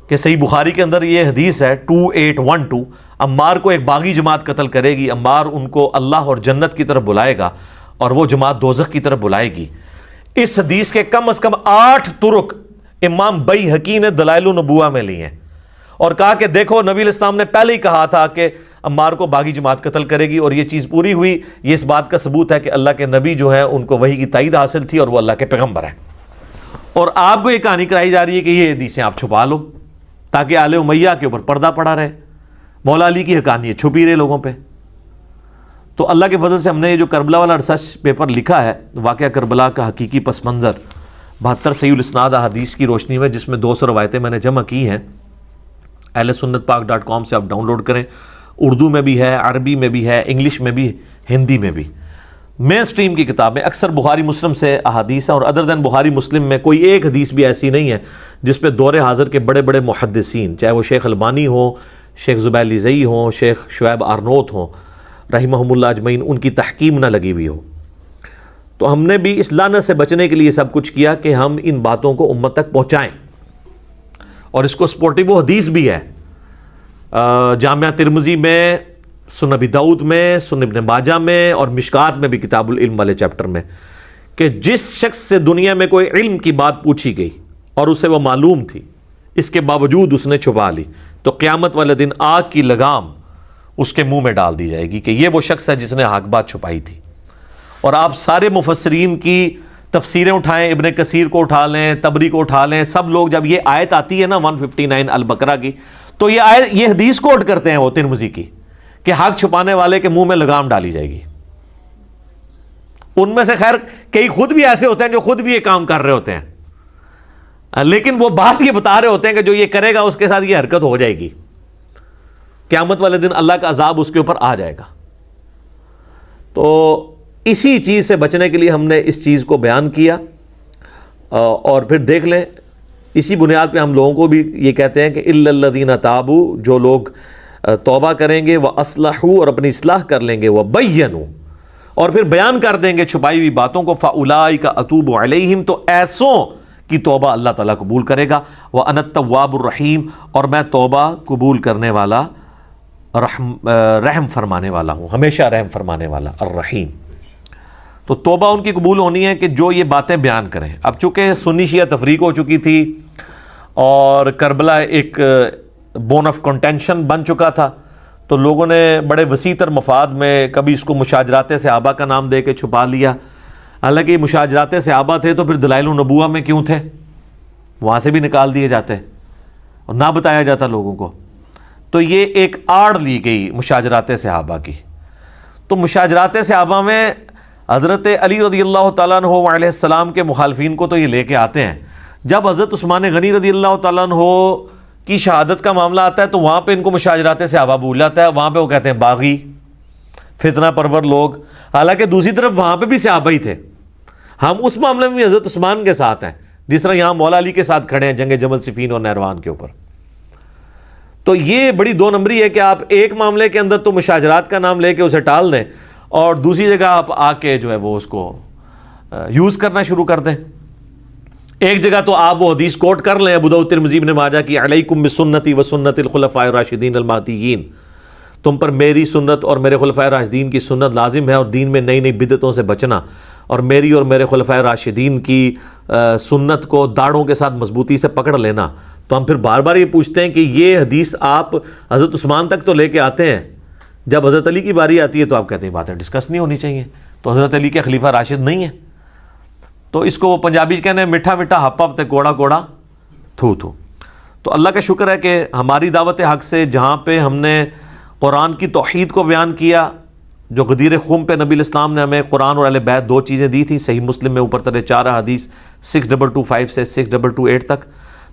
کہ صحیح بخاری کے اندر یہ حدیث ہے 2812، عمار کو ایک باغی جماعت قتل کرے گی، عمار ان کو اللہ اور جنت کی طرف بلائے گا اور وہ جماعت دوزخ کی طرف بلائے گی۔ اس حدیث کے کم از کم 8 طرق امام بیہقی نے دلائل النبوہ میں لی ہیں، اور کہا کہ دیکھو نبی علیہ السلام نے پہلے ہی کہا تھا کہ عمار کو باغی جماعت قتل کرے گی، اور یہ چیز پوری ہوئی۔ یہ اس بات کا ثبوت ہے کہ اللہ کے نبی جو ہے ان کو وحی کی تائید حاصل تھی اور وہ اللہ کے پیغمبر ہیں۔ اور آپ کو یہ کہانی کرائی جا رہی ہے کہ یہ حدیثیں آپ چھپا لو تاکہ آل امیہ کے اوپر پردہ پڑا رہے، مولا علی کی حقانیت چھپی رہے لوگوں پہ۔ تو اللہ کے فضل سے ہم نے یہ جو کربلا والا ریسرچ پیپر لکھا ہے، واقعہ کربلا کا حقیقی پس منظر، 72 صحیح الاسناد احادیث کی روشنی میں، جس میں 200 روایتیں میں نے جمع کی ہیں، ahlsunnatpak.com سے آپ ڈاؤن لوڈ کریں۔ اردو میں بھی ہے، عربی میں بھی ہے، انگلش میں بھی، ہندی میں بھی۔ مین سٹریم کی کتابیں اکثر بخاری مسلم سے احادیث ہیں، اور ادر دین بخاری مسلم میں کوئی ایک حدیث بھی ایسی نہیں ہے جس پہ دور حاضر کے بڑے بڑے محدثین، چاہے وہ شیخ البانی ہوں، شیخ زبیر لیزئی ہوں، شیخ شعیب آرنوت ہوں، رحمہم اللہ اجمعین، ان کی تحکیم نہ لگی ہوئی ہو۔ تو ہم نے بھی اس لعنت سے بچنے کے لیے سب کچھ کیا کہ ہم ان باتوں کو امت تک پہنچائیں، اور اس کو سپورٹیو حدیث بھی ہے جامعہ ترمذی میں، سنن ابی داؤد میں، سنن ابن ماجہ میں، اور مشکات میں بھی کتاب العلم والے چیپٹر میں، کہ جس شخص سے دنیا میں کوئی علم کی بات پوچھی گئی اور اسے وہ معلوم تھی، اس کے باوجود اس نے چھپا لی، تو قیامت والے دن آگ کی لگام اس کے منہ میں ڈال دی جائے گی کہ یہ وہ شخص ہے جس نے حق بات چھپائی تھی۔ اور آپ سارے مفسرین کی تفسیریں اٹھائیں، ابن کثیر کو اٹھا لیں، تبری کو اٹھا لیں، سب لوگ جب یہ آیت آتی ہے نا 159 البقرہ کی، تو یہ حدیث کوٹ کرتے ہیں وہ ترمذی کی کہ حق چھپانے والے کے منہ میں لگام ڈالی جائے گی۔ ان میں سے خیر کئی خود بھی ایسے ہوتے ہیں جو خود بھی یہ کام کر رہے ہوتے ہیں، لیکن وہ بات یہ بتا رہے ہوتے ہیں کہ جو یہ کرے گا اس کے ساتھ یہ حرکت ہو جائے گی، قیامت والے دن اللہ کا عذاب اس کے اوپر آ جائے گا۔ تو اسی چیز سے بچنے کے لیے ہم نے اس چیز کو بیان کیا، اور پھر دیکھ لیں اسی بنیاد پہ ہم لوگوں کو بھی یہ کہتے ہیں کہ الا الذین تابوا، جو لوگ توبہ کریں گے، واصلحوا، اور اپنی اصلاح کر لیں گے، وبینوا، اور پھر بیان کر دیں گے چھپائی ہوئی باتوں کو، فاولئک اتوب علیہم، تو ایسوں کی توبہ اللہ تعالیٰ قبول کرے گا. وَأَنَا التَّوَّابُ الرَّحِيمُ اور میں توبہ قبول کرنے والا رحم فرمانے والا ہوں، ہمیشہ رحم فرمانے والا الرحیم. تو توبہ ان کی قبول ہونی ہے کہ جو یہ باتیں بیان کریں. اب چونکہ سنی شیعہ تفریق ہو چکی تھی اور کربلا ایک بون آف کنٹینشن بن چکا تھا، تو لوگوں نے بڑے وسیع تر مفاد میں کبھی اس کو مشاجرات صحابہ کا نام دے کے چھپا لیا. حالانکہ یہ مشاجرات صحابہ تھے تو پھر دلائل النبوہ میں کیوں تھے؟ وہاں سے بھی نکال دیے جاتے اور نہ بتایا جاتا لوگوں کو. تو یہ ایک آڑ لی گئی مشاجرات صحابہ کی. تو مشاجرات صحابہ میں حضرت علی رضی اللہ تعالیٰ عنہ علیہ السلام کے مخالفین کو تو یہ لے کے آتے ہیں. جب حضرت عثمان غنی رضی اللہ تعالیٰ عنہ کی شہادت کا معاملہ آتا ہے تو وہاں پہ ان کو مشاجرات صحابہ بھول جاتا ہے. وہاں پہ وہ کہتے ہیں باغی، فتنہ پرور لوگ. حالانکہ دوسری طرف وہاں پہ بھی صحابہ ہی تھے. ہم اس معاملے میں بھی حضرت عثمان کے ساتھ ہیں، جس طرح یہاں مولا علی کے ساتھ کھڑے ہیں جنگ جمل صفین اور نہروان کے اوپر. تو یہ بڑی دو نمبری ہے کہ آپ ایک معاملے کے اندر تو مشاجرات کا نام لے کے اسے ٹال دیں اور دوسری جگہ آپ آ کے جو ہے وہ اس کو یوز کرنا شروع کر دیں. ایک جگہ تو آپ وہ حدیث کوٹ کر لیں ابو داؤد ترمذی ابن ماجہ کی، علیکم بسنتی و سنت الخلفاء الراشدین المہدیین، تم پر میری سنت اور میرے خلفاء راشدین کی سنت لازم ہے، اور دین میں نئی نئی بدعتوں سے بچنا، اور میری اور میرے خلفاء راشدین کی سنت کو داڑھوں کے ساتھ مضبوطی سے پکڑ لینا. تو ہم پھر بار بار یہ پوچھتے ہیں کہ یہ حدیث آپ حضرت عثمان تک تو لے کے آتے ہیں، جب حضرت علی کی باری آتی ہے تو آپ کہتے ہیں باتیں ڈسکس نہیں ہونی چاہیے. تو حضرت علی کے خلیفہ راشد نہیں ہیں. تو اس کو وہ پنجابی کہنے میٹھا میٹھا ہپ ہپ تے کوڑا کوڑا تھو تھو. تو اللہ کا شکر ہے کہ ہماری دعوت حق سے جہاں پہ ہم نے قرآن کی توحید کو بیان کیا، جو غدیر خم پہ نبی الاسلام نے ہمیں قرآن اور اہل بیت دو چیزیں دی تھیں، صحیح مسلم میں اوپر ترے 4 حدیث 6225 سے 6228 تک.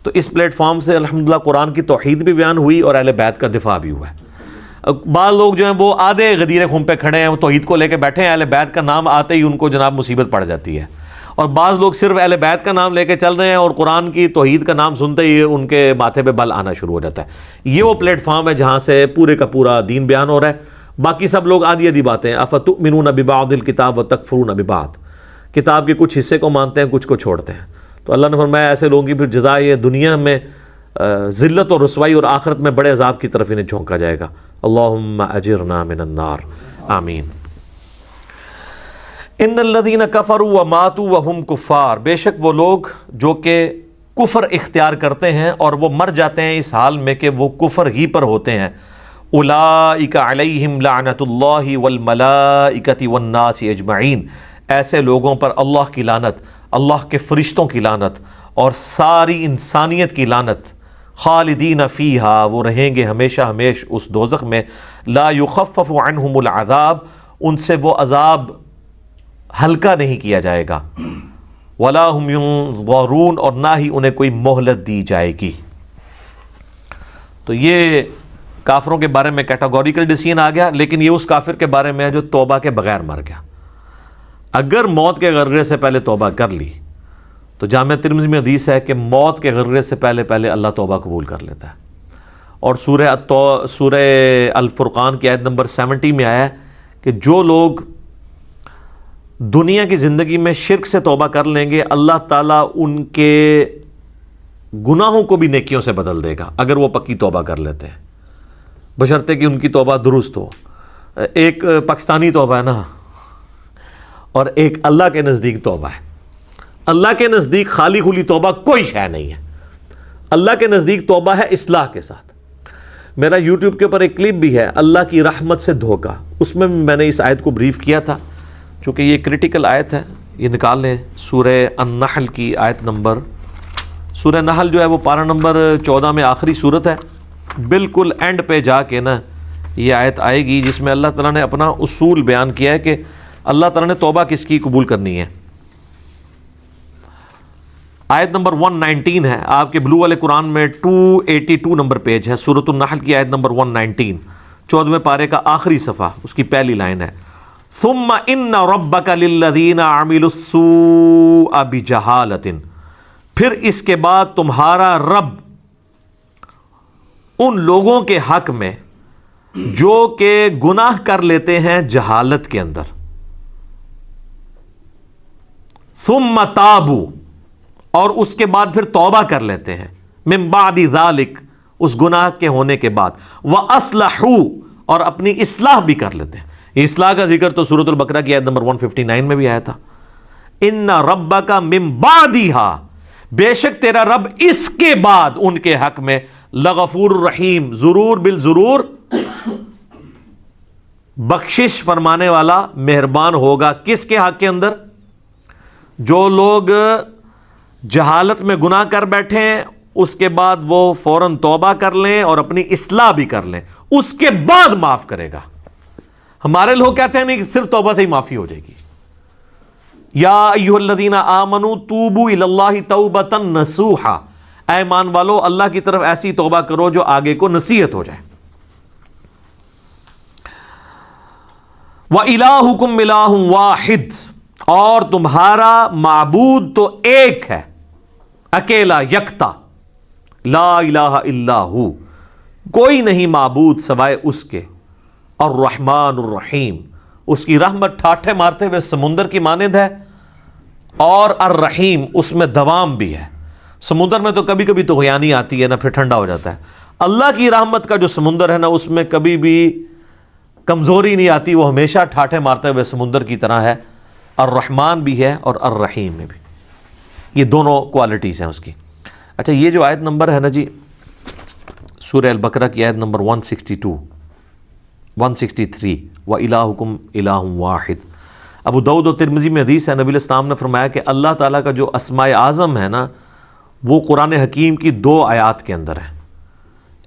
تو اس پلیٹ فارم سے الحمدللہ قرآن کی توحید بھی بیان ہوئی اور اہل بیت کا دفاع بھی ہوا ہے. بعض لوگ جو ہیں وہ آدھے غدیر خم پہ کھڑے ہیں، وہ توحید کو لے کے بیٹھے ہیں، اہل بیت کا نام آتے ہی ان کو جناب مصیبت پڑ جاتی ہے. اور بعض لوگ صرف اہل بیت کا نام لے کے چل رہے ہیں اور قرآن کی توحید کا نام سنتے ہی ان کے ماتھے پہ بل آنا شروع ہو جاتا ہے. یہ وہ پلیٹ فارم ہے جہاں سے پورے کا پورا دین بیان ہو رہا ہے. باقی سب لوگ آدھی آدھی باتیں، افتؤمنون ببعض الکتاب وتکفرون ببعض، کتاب کے کچھ حصے کو مانتے ہیں کچھ کو چھوڑتے ہیں. تو اللہ نے فرمایا ایسے لوگوں کی پھر جزا یہ دنیا میں ذلت اور رسوائی اور آخرت میں بڑے عذاب کی طرف انہیں جھونکا جائے گا. اللہم اجرنا من النار، آمین. ان الذین کفروا وماتوا وہم کفار، بے شک وہ لوگ جو کہ کفر اختیار کرتے ہیں اور وہ مر جاتے ہیں اس حال میں کہ وہ کفر ہی پر ہوتے ہیں. اولئک علیہم لعنت اللہ والملائکۃ والناس اجمعین، ایسے لوگوں پر اللہ کی لعنت، اللہ کے فرشتوں کی لعنت اور ساری انسانیت کی لعنت. خالدین فیہا، وہ رہیں گے ہمیشہ ہمیش اس دوزخ میں. لا یخفف عنہم العذاب، ان سے وہ عذاب ہلکا نہیں کیا جائے گا. ولا هم ينظرون، اور نہ ہی انہیں کوئی مہلت دی جائے گی. تو یہ کافروں کے بارے میں کیٹاگوریکل ڈیسیژن آ گیا، لیکن یہ اس کافر کے بارے میں ہے جو توبہ کے بغیر مر گیا. اگر موت کے غرغرے سے پہلے توبہ کر لی تو جامع ترمذی میں حدیث ہے کہ موت کے غرغرے سے پہلے اللہ توبہ قبول کر لیتا ہے. اور سورہ الفرقان کی آیت نمبر 70 میں آیا ہے کہ جو لوگ دنیا کی زندگی میں شرک سے توبہ کر لیں گے، اللہ تعالیٰ ان کے گناہوں کو بھی نیکیوں سے بدل دے گا اگر وہ پکی توبہ کر لیتے ہیں، بشرطے کہ ان کی توبہ درست ہو. ایک پاکستانی توبہ ہے نا، اور ایک اللہ کے نزدیک توبہ ہے. اللہ کے نزدیک خالی خلی توبہ کوئی شے نہیں ہے. اللہ کے نزدیک توبہ ہے اصلاح کے ساتھ. میرا یوٹیوب کے اوپر ایک کلپ بھی ہے، اللہ کی رحمت سے دھوکہ، اس میں میں نے اس آیت کو بریف کیا تھا چونکہ یہ کریٹیکل آیت ہے. یہ نکال لیں سورہ النحل کی آیت نمبر، سورہ نحل جو ہے وہ پارہ نمبر 14 میں آخری صورت ہے. بالکل اینڈ پہ جا کے نا یہ آیت آئے گی جس میں اللہ تعالیٰ نے اپنا اصول بیان کیا ہے کہ اللہ تعالیٰ نے توبہ کس کی قبول کرنی ہے. آیت نمبر 119 ہے آپ کے بلو والے قرآن میں، 282 نمبر پیج ہے، سورۃ النحل کی آیت نمبر 119، 14ویں پارے کا آخری صفحہ، اس کی پہلی لائن ہے ثم ان ربک للذین عملوا السوء بجہالۃ، پھر اس کے بعد تمہارا رب ان لوگوں کے حق میں جو کہ گناہ کر لیتے ہیں جہالت کے اندر. ثم تابوا، اور اس کے بعد پھر توبہ کر لیتے ہیں، من بعد ذالک، اس گناہ کے ہونے کے بعد، وَأَصْلَحُوا، اور اپنی اصلاح بھی کر لیتے ہیں۔ یہ اصلاح کا ذکر تو سورۃ البقرہ کی آیت نمبر 159 میں بھی آیا تھا، ان ربک من بعدہا، بے شک تیرا رب اس کے بعد ان کے حق میں لغفور الرحیم، ضرور بالضرور بخشش فرمانے والا، مہربان ہوگا۔ کس کے حق کے اندر؟ جو لوگ جہالت میں گناہ کر بیٹھے ہیں، اس کے بعد وہ فوراً توبہ کر لیں اور اپنی اصلاح بھی کر لیں، اس کے بعد معاف کرے گا۔ ہمارے لوگ کہتے ہیں نہیں، صرف توبہ سے ہی معافی ہو جائے گی۔ یا ایھا الذین آمنوا توبوا الی اللہ توبۃ نصوحا، اے ایمان والو اللہ کی طرف ایسی توبہ کرو جو آگے کو نصیحت ہو جائے۔ وَإِلَٰهُكُمْ إِلَٰهٌ وَاحِدٌ، اور تمہارا معبود تو ایک ہے، اکیلا، یکتا، لا الہ الا ہو، کوئی نہیں معبود سوائے اس کے، الرحمن الرحیم، اس کی رحمت ٹھاٹھے مارتے ہوئے سمندر کی مانند ہے، اور الرحیم، اس میں دوام بھی ہے۔ سمندر میں تو کبھی کبھی طغیانی آتی ہے نا، پھر ٹھنڈا ہو جاتا ہے۔ اللہ کی رحمت کا جو سمندر ہے نا، اس میں کبھی بھی کمزوری نہیں آتی، وہ ہمیشہ ٹھاٹھے مارتے ہوئے سمندر کی طرح ہے۔ الرحمن بھی ہے اور الرحیم میں بھی، یہ دونوں کوالٹیز ہیں اس کی۔ اچھا، یہ جو آیت نمبر ہے نا جی، سورہ البقرہ کی آیت نمبر 162 163، وَإِلَٰهُكُمْ إِلَٰهٌ وَاحِدٌ، ابو داؤد و ترمذی میں حدیث ہے، نبی علیہ السلام نے فرمایا کہ اللہ تعالیٰ کا جو اسماء اعظم ہے نا، وہ قرآن حکیم کی 2 آیات کے اندر ہے۔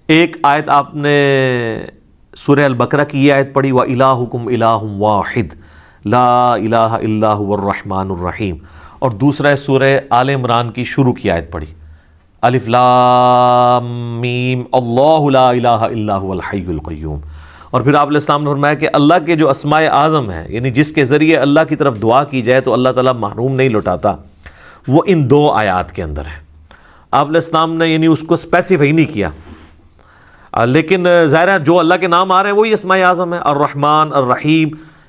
ایک آیت آپ نے سورہ البقرہ کی یہ آیت پڑھی، وَإِلَٰهُكُمْ إِلَٰهٌ وَاحِدٌ لَا إِلَٰهَ إِلَّا هُوَ الرَّحْمَٰنُ الرَّحِيمُ، اور دوسرا ہے سورہ آل عمران کی شروع کی آیت پڑھی، الف لام میم اللہ لا الہ الا هو الحی القیوم۔ اور پھر آپ علیہ السلام نے فرمایا کہ اللہ کے جو اسماء اعظم ہیں، یعنی جس کے ذریعے اللہ کی طرف دعا کی جائے تو اللہ تعالیٰ محروم نہیں لوٹاتا، وہ ان 2 آیات کے اندر ہے۔ آپ علیہ السلام نے یعنی اس کو اسپیسیفائی نہیں کیا، لیکن ظاہر ہے جو اللہ کے نام آ رہے ہیں وہی اسماء اعظم ہیں، الرحمن، الرحیم،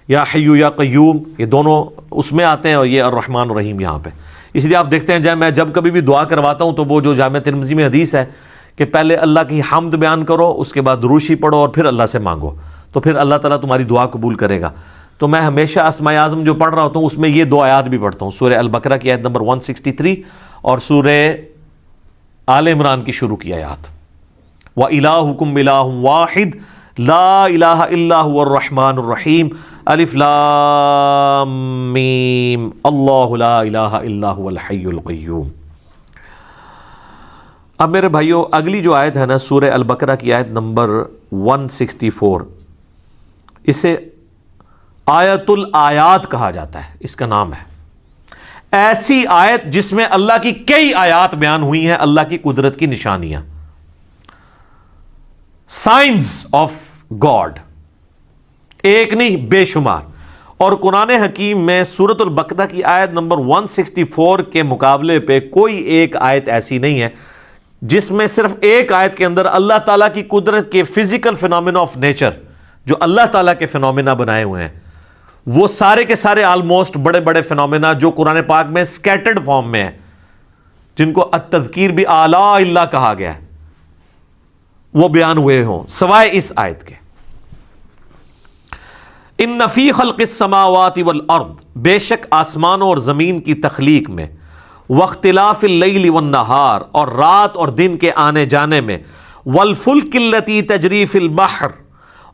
یا حی یا قیوم، یہ دونوں اس میں آتے ہیں، اور یہ الرحمن الرحیم یہاں پہ۔ اس لیے آپ دیکھتے ہیں میں جب کبھی بھی دعا کرواتا ہوں تو وہ جو جامع ترمذی میں حدیث ہے کہ پہلے اللہ کی حمد بیان کرو، اس کے بعد دروشی پڑھو، اور پھر اللہ سے مانگو، تو پھر اللہ تعالیٰ تمہاری دعا قبول کرے گا۔ تو میں ہمیشہ اسماء اعظم جو پڑھ رہا ہوتا ہوں اس میں یہ 2 آیات بھی پڑھتا ہوں، سورہ البقرہ کی آیت نمبر 163 اور سورہ آل عمران کی شروع کی آیات، وَإِلَٰهُكُمْ إِلَٰهٌ وَاحِدٌ لَا الہ الا هو الرحمن الرحیم الف لام میم اللہ لا الہ الا هو الحی القیوم۔ اب میرے بھائیو، اگلی جو آیت ہے نا سورہ البقرہ کی آیت نمبر 164، اسے آیت الآیات کہا جاتا ہے، اس کا نام ہے۔ ایسی آیت جس میں اللہ کی کئی آیات بیان ہوئی ہیں، اللہ کی قدرت کی نشانیاں، سائنز آف گاڈ، ایک نہیں بے شمار۔ اور قرآن حکیم میں سورۃ البقرہ کی آیت نمبر 164 کے مقابلے پہ کوئی ایک آیت ایسی نہیں ہے جس میں صرف ایک آیت کے اندر اللہ تعالیٰ کی قدرت کے فزیکل فینومینا آف نیچر، جو اللہ تعالیٰ کے فینومینا بنائے ہوئے ہیں، وہ سارے کے سارے آلموسٹ بڑے بڑے فینومینا جو قرآن پاک میں سکیٹرڈ فارم میں ہیں، جن کو التذکیر بھی اعلیٰ اللہ کہا گیا ہے، وہ بیان ہوئے ہوں سوائے اس آیت کے۔ ان فی خلق السماوات والارض، بے شک آسمانوں اور زمین کی تخلیق میں، واختلاف اللیل والنہار، اور رات اور دن کے آنے جانے میں، والفلک التی تجری فی البحر،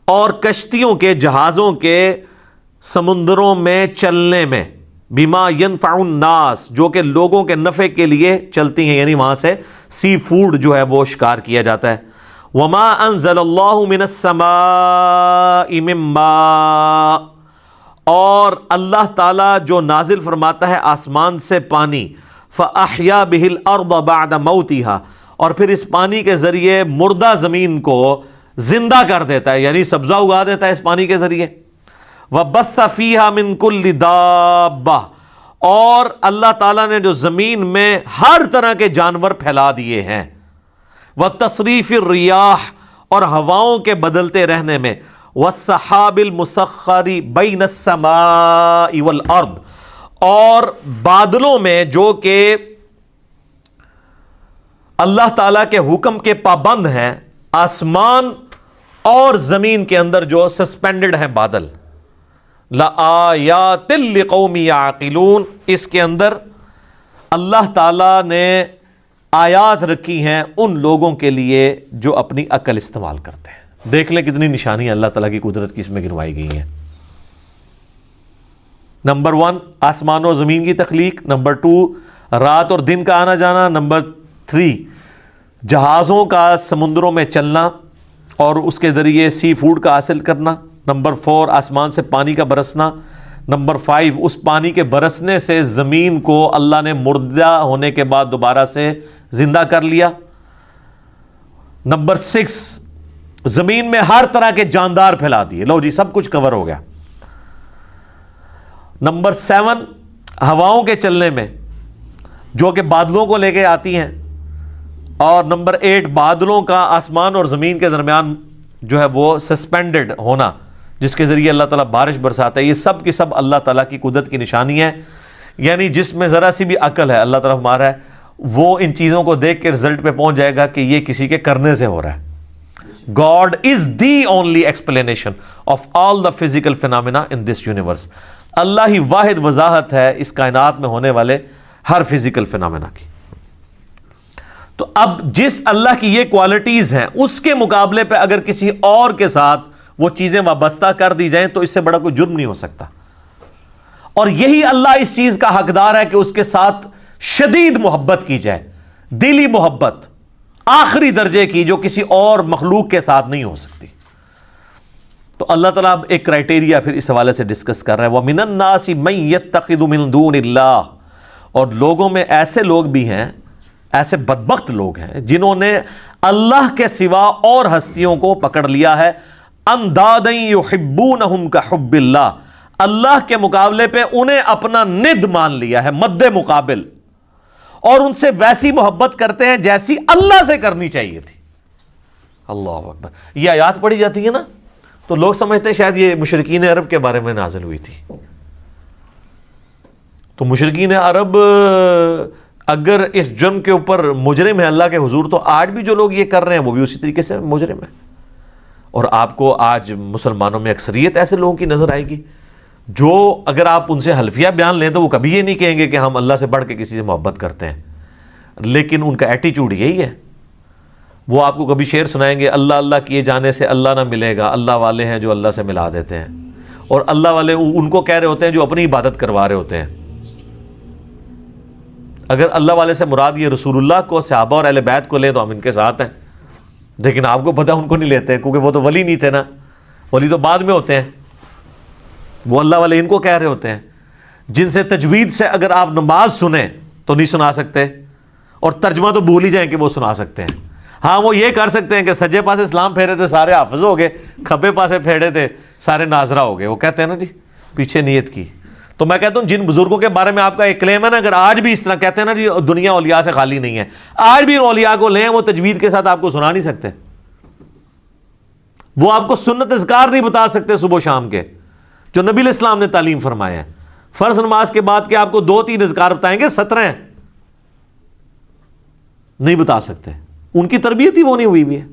اور کشتیوں کے، جہازوں کے سمندروں میں چلنے میں، بما ینفع الناس، جو کہ لوگوں کے نفع کے لیے چلتی ہیں، یعنی وہاں سے سی فوڈ جو ہے وہ شکار کیا جاتا ہے۔ وما انزل اللہ من السماء من ماء، اور اللہ تعالیٰ جو نازل فرماتا ہے آسمان سے پانی، فاحیا بہ الارض بعد موتها، اور پھر اس پانی کے ذریعے مردہ زمین کو زندہ کر دیتا ہے، یعنی سبزہ اگا دیتا ہے اس پانی کے ذریعے۔ وبث فیہا من کل دابہ، اور اللہ تعالیٰ نے جو زمین میں ہر طرح کے جانور پھیلا دیے ہیں۔ وتصریف الریاح، اور ہواؤں کے بدلتے رہنے میں، والسحاب المسخر بین السماء والارض، اور بادلوں میں جو کہ اللہ تعالیٰ کے حکم کے پابند ہیں، آسمان اور زمین کے اندر جو سسپینڈڈ ہیں بادل، لآیات لقوم یعقلون، اس کے اندر اللہ تعالیٰ نے آیات رکھی ہیں ان لوگوں کے لیے جو اپنی عقل استعمال کرتے ہیں۔ دیکھ لیں کتنی نشانیاں اللہ تعالیٰ کی قدرت کی اس میں گنوائی گئی ہیں۔ نمبر 1 آسمان اور زمین کی تخلیق، نمبر 2 رات اور دن کا آنا جانا، نمبر 3 جہازوں کا سمندروں میں چلنا اور اس کے ذریعے سی فوڈ کا حاصل کرنا، نمبر 4 آسمان سے پانی کا برسنا، نمبر 5 اس پانی کے برسنے سے زمین کو اللہ نے مردہ ہونے کے بعد دوبارہ سے زندہ کر لیا، نمبر 6 زمین میں ہر طرح کے جاندار پھیلا دیے، لو جی سب کچھ کور ہو گیا، نمبر 7 ہواؤں کے چلنے میں جو کہ بادلوں کو لے کے آتی ہیں، اور نمبر 8 بادلوں کا آسمان اور زمین کے درمیان جو ہے وہ سسپینڈڈ ہونا، جس کے ذریعے اللہ تعالیٰ بارش برساتا ہے۔ یہ سب کی سب اللہ تعالیٰ کی قدرت کی نشانی ہے، یعنی جس میں ذرا سی بھی عقل ہے اللہ تعالیٰ ہمارا ہے، وہ ان چیزوں کو دیکھ کے رزلٹ پہ پہنچ جائے گا کہ یہ کسی کے کرنے سے ہو رہا ہے۔ God is the only explanation of all the physical phenomena in this universe۔ اللہ ہی واحد وضاحت ہے اس کائنات میں ہونے والے ہر فزیکل فینامنا کی۔ تو اب جس اللہ کی یہ کوالٹیز ہیں اس کے مقابلے پہ اگر کسی اور کے ساتھ وہ چیزیں وابستہ کر دی جائیں تو اس سے بڑا کوئی جرم نہیں ہو سکتا، اور یہی اللہ اس چیز کا حقدار ہے کہ اس کے ساتھ شدید محبت کی جائے، دلی محبت آخری درجے کی، جو کسی اور مخلوق کے ساتھ نہیں ہو سکتی۔ تو اللہ تعالیٰ اب ایک کرائٹیریا پھر اس حوالے سے ڈسکس کر رہے ہیں، وَمِنَ النَّاسِ مَن يَتَّخِذُ مِن دُونِ اللَّهِ، اور لوگوں میں ایسے لوگ بھی ہیں، ایسے بدبخت لوگ ہیں جنہوں نے اللہ کے سوا اور ہستیوں کو پکڑ لیا ہے، اندادًا يُحِبُّونَهُمْ كَحُبِّ اللَّهِ، اللہ کے مقابلے پہ انہیں اپنا ند مان لیا ہے، مد مقابل، اور ان سے ویسی محبت کرتے ہیں جیسی اللہ سے کرنی چاہیے تھی۔ اللہ اکبر۔ یہ آیات پڑھی جاتی ہے نا تو لوگ سمجھتے ہیں شاید یہ مشرکین عرب کے بارے میں نازل ہوئی تھی۔ تو مشرکین عرب اگر اس جرم کے اوپر مجرم ہے اللہ کے حضور، تو آج بھی جو لوگ یہ کر رہے ہیں وہ بھی اسی طریقے سے مجرم ہیں۔ اور آپ کو آج مسلمانوں میں اکثریت ایسے لوگوں کی نظر آئے گی جو اگر آپ ان سے حلفیہ بیان لیں تو وہ کبھی یہ نہیں کہیں گے کہ ہم اللہ سے بڑھ کے کسی سے محبت کرتے ہیں، لیکن ان کا ایٹیچیوڈ یہی ہے۔ وہ آپ کو کبھی شعر سنائیں گے، اللہ اللہ کیے جانے سے اللہ نہ ملے گا، اللہ والے ہیں جو اللہ سے ملا دیتے ہیں، اور اللہ والے ان کو کہہ رہے ہوتے ہیں جو اپنی عبادت کروا رہے ہوتے ہیں۔ اگر اللہ والے سے مراد یہ رسول اللہ کو، صحابہ اور اہل بیت کو لیں تو ہم ان کے ساتھ ہیں، لیکن آپ کو پتہ ان کو نہیں لیتے کیونکہ وہ تو ولی نہیں تھے نا، ولی تو بعد میں ہوتے ہیں، وہ اللہ والے ان کو کہہ رہے ہوتے ہیں جن سے تجوید سے اگر آپ نماز سنیں تو نہیں سنا سکتے، اور ترجمہ تو بھول ہی جائیں کہ وہ سنا سکتے ہیں۔ ہاں وہ یہ کر سکتے ہیں کہ سجے پاسے اسلام پھیرے تھے سارے حافظ ہو گئے، کھبے پاسے پھیرے تھے سارے ناظرہ ہو گئے، وہ کہتے ہیں نا جی پیچھے نیت کی۔ تو میں کہتا ہوں جن بزرگوں کے بارے میں آپ کا ایک کلیم ہے نا، اگر آج بھی اس طرح کہتے ہیں نا جی دنیا اولیاء سے خالی نہیں ہے، آج بھی اولیاء کو لیں، وہ تجوید کے ساتھ آپ کو سنا نہیں سکتے، وہ آپ کو سنت اذکار نہیں بتا سکتے صبح و شام کے جو نبی علیہ السلام نے تعلیم فرمایا ہے۔ فرض نماز کے بعد کہ آپ کو 2-3 اذکار بتائیں گے، 17 نہیں بتا سکتے، ان کی تربیت ہی وہ نہیں ہوئی ہے۔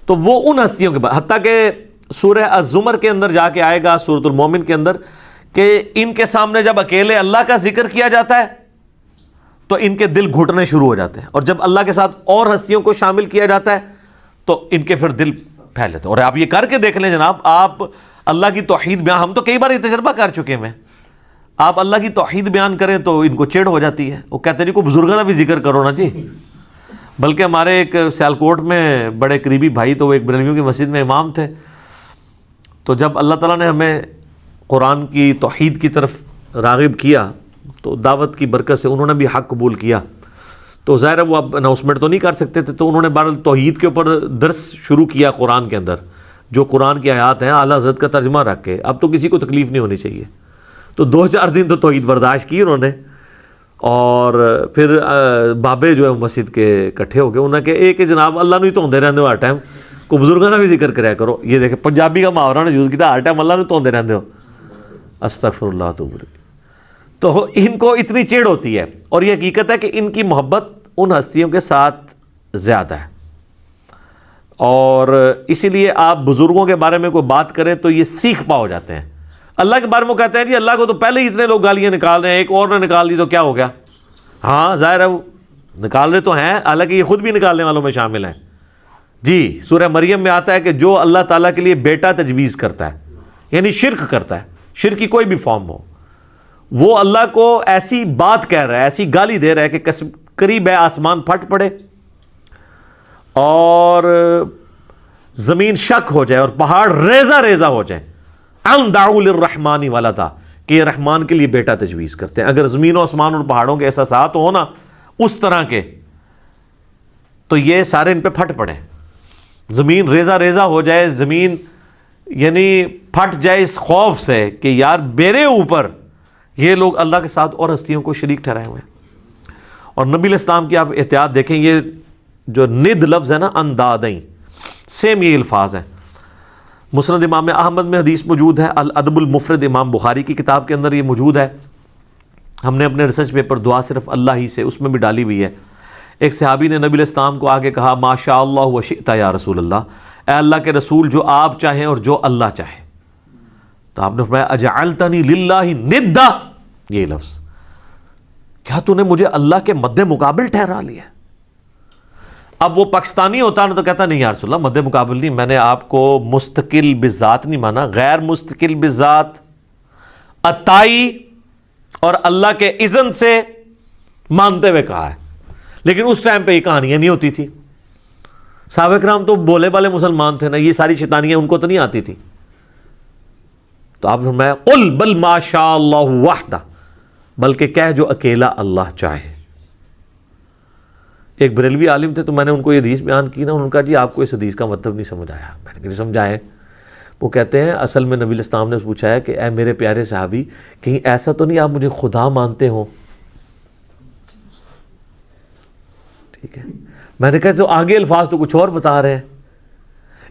تو وہ ان ہستیوں کے بعد، حتیٰ کہ سورہ الزمر کے اندر جا کے آئے گا، سورۃ المومن کے اندر، کہ ان کے سامنے جب اکیلے اللہ کا ذکر کیا جاتا ہے تو ان کے دل گھٹنے شروع ہو جاتے ہیں، اور جب اللہ کے ساتھ اور ہستیوں کو شامل کیا جاتا ہے تو ان کے پھر دل پھیل جاتے ہیں۔ اور آپ یہ کر کے دیکھ لیں جناب، آپ اللہ کی توحید بیان، ہم تو کئی بار یہ تجربہ کر چکے ہیں، آپ اللہ کی توحید بیان کریں تو ان کو چڑ ہو جاتی ہے، وہ کہتے ہیں جی کو بزرگوں کا بھی ذکر کرو نا جی۔ بلکہ ہمارے ایک سیالکوٹ میں بڑے قریبی بھائی، تو وہ ایک بریلویوں کی مسجد میں امام تھے، تو جب اللہ تعالیٰ نے ہمیں قرآن کی توحید کی طرف راغب کیا تو دعوت کی برکت سے انہوں نے بھی حق قبول کیا، تو ظاہر ہے وہ اب اناؤنسمنٹ تو نہیں کر سکتے تھے، تو انہوں نے بہرحال توحید کے اوپر درس شروع کیا قرآن کے اندر، جو قرآن کی آیات ہیں اعلیٰ حضرت کا ترجمہ رکھ کے، اب تو کسی کو تکلیف نہیں ہونی چاہیے۔ تو 2-4 دن تو توحید برداشت کی انہوں نے، اور پھر بابے جو ہے مسجد کے اکٹھے ہو گئے، انہوں نے کہا ایک جناب اللہ نو ہی توندے رہندے ہو ہر ٹائم، کو بزرگوں کا بھی ذکر کریا کرو۔ یہ دیکھیں پنجابی کا محاورہ نے یوز کیا، ہر ٹائم اللہ نو توندے رہندے ہو، استغفر اللہ تو ان کو اتنی چڑ ہوتی ہے، اور یہ حقیقت ہے کہ ان کی محبت ان ہستیوں کے ساتھ زیادہ ہے. اور اسی لیے آپ بزرگوں کے بارے میں کوئی بات کریں تو یہ سیکھ پا ہو جاتے ہیں. اللہ کے بارے میں کہتے ہیں جی اللہ کو تو پہلے ہی اتنے لوگ گالیاں نکال رہے ہیں, ایک اور نے نکال دی تو کیا ہو گیا. ہاں ظاہر ہے وہ نکال رہے تو ہیں, حالانکہ یہ خود بھی نکالنے والوں میں شامل ہیں. جی سورہ مریم میں آتا ہے کہ جو اللہ تعالیٰ کے لیے بیٹا تجویز کرتا ہے, یعنی شرک کرتا ہے, شرک کی کوئی بھی فارم ہو, وہ اللہ کو ایسی بات کہہ رہا ہے, ایسی گالی دے رہا ہے کہ قریب ہے آسمان پھٹ پڑے اور زمین شک ہو جائے اور پہاڑ ریزہ ریزہ ہو جائے. ان دعوا للرحمن ولدا, کہ یہ رحمان کے لیے بیٹا تجویز کرتے ہیں. اگر زمین و آسمان اور پہاڑوں کے احساسات ہو نا اس طرح کے, تو یہ سارے ان پہ پھٹ پڑے, زمین ریزہ ریزہ ہو جائے, زمین یعنی پھٹ جائے اس خوف سے کہ یار میرے اوپر یہ لوگ اللہ کے ساتھ اور ہستیوں کو شریک ٹھہرائے ہوئے ہیں. اور نبی علیہ السلام کی آپ احتیاط دیکھیں, یہ جو ند لفظ ہے نا اندادیں, سیم یہ الفاظ ہیں. مسند امام احمد میں حدیث موجود ہے, الادب المفرد امام بخاری کی کتاب کے اندر یہ موجود ہے. ہم نے اپنے ریسرچ پیپر دعا صرف اللہ ہی سے, اس میں بھی ڈالی ہوئی ہے. ایک صحابی نے نبی علیہ السلام کو آگے کہا ما شاء اللہ و شئت یا رسول اللہ, اے اللہ کے رسول جو آپ چاہیں اور جو اللہ چاہے. تو آپ نے فرمایا اجعلتنی للہ ندا, یہ لفظ, کیا تو نے مجھے اللہ کے مد مقابل ٹھہرا لیا. اب وہ پاکستانی ہوتا نا تو کہتا نہیں یا رسول اللہ مد مقابل نہیں, میں نے آپ کو مستقل بذات نہیں مانا, غیر مستقل بذات عطائی اور اللہ کے اذن سے مانتے ہوئے کہا ہے. لیکن اس ٹائم پہ یہ کہانیاں نہیں ہوتی تھی. صحابہ کرام تو بولے والے مسلمان تھے نا, یہ ساری شیطانیاں ان کو تو نہیں آتی تھی. تو آپ نے فرمایا قل بل ما شاء اللہ وحدہ, بلکہ کہہ جو اکیلا اللہ چاہے. ایک بریلوی عالم تھے, تو میں نے ان کو یہ حدیث بیان کی نا, انہوں نے کہا جی آپ کو اس حدیث کا مطلب نہیں سمجھ آیا. میں نے کہا سمجھا ہے. وہ کہتے ہیں اصل میں نبی علیہ السلام نے پوچھا ہے کہ اے میرے پیارے صحابی, کہیں ایسا تو نہیں آپ مجھے خدا مانتے ہو. ٹھیک ہے, میں نے کہا تو آگے الفاظ تو کچھ اور بتا رہے ہیں.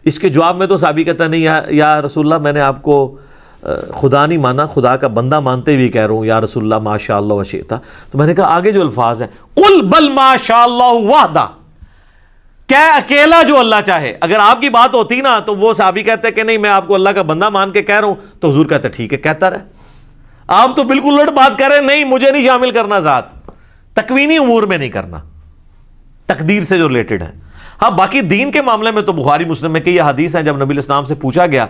اس کے جواب میں تو صحابی کہتا نہیں یا رسول اللہ میں نے آپ کو خدا نہیں مانا, خدا کا بندہ مانتے ہوئے کہہ رہا ہوں یا رسول اللہ ما شاء اللہ و شئت. تو میں نے کہا آگے جو الفاظ ہیں قل بل ما شاء اللہ وحدہ, کہ اکیلا جو اللہ چاہے. اگر آپ کی بات ہوتی نا تو وہ صحابی کہتے کہ نہیں میں آپ کو اللہ کا بندہ مان کے کہہ رہا ہوں, تو حضور کہتے ٹھیک ہے کہتا رہے. آپ تو بالکل الٹ بات کر رہے ہیں, نہیں مجھے نہیں شامل کرنا ذات, تکوینی امور میں نہیں کرنا, تقدیر سے جو ریلیٹڈ ہے. ہاں باقی دین کے معاملے میں تو بخاری مسلم میں کئی حدیث ہیں. جب نبی علیہ السلام سے پوچھا گیا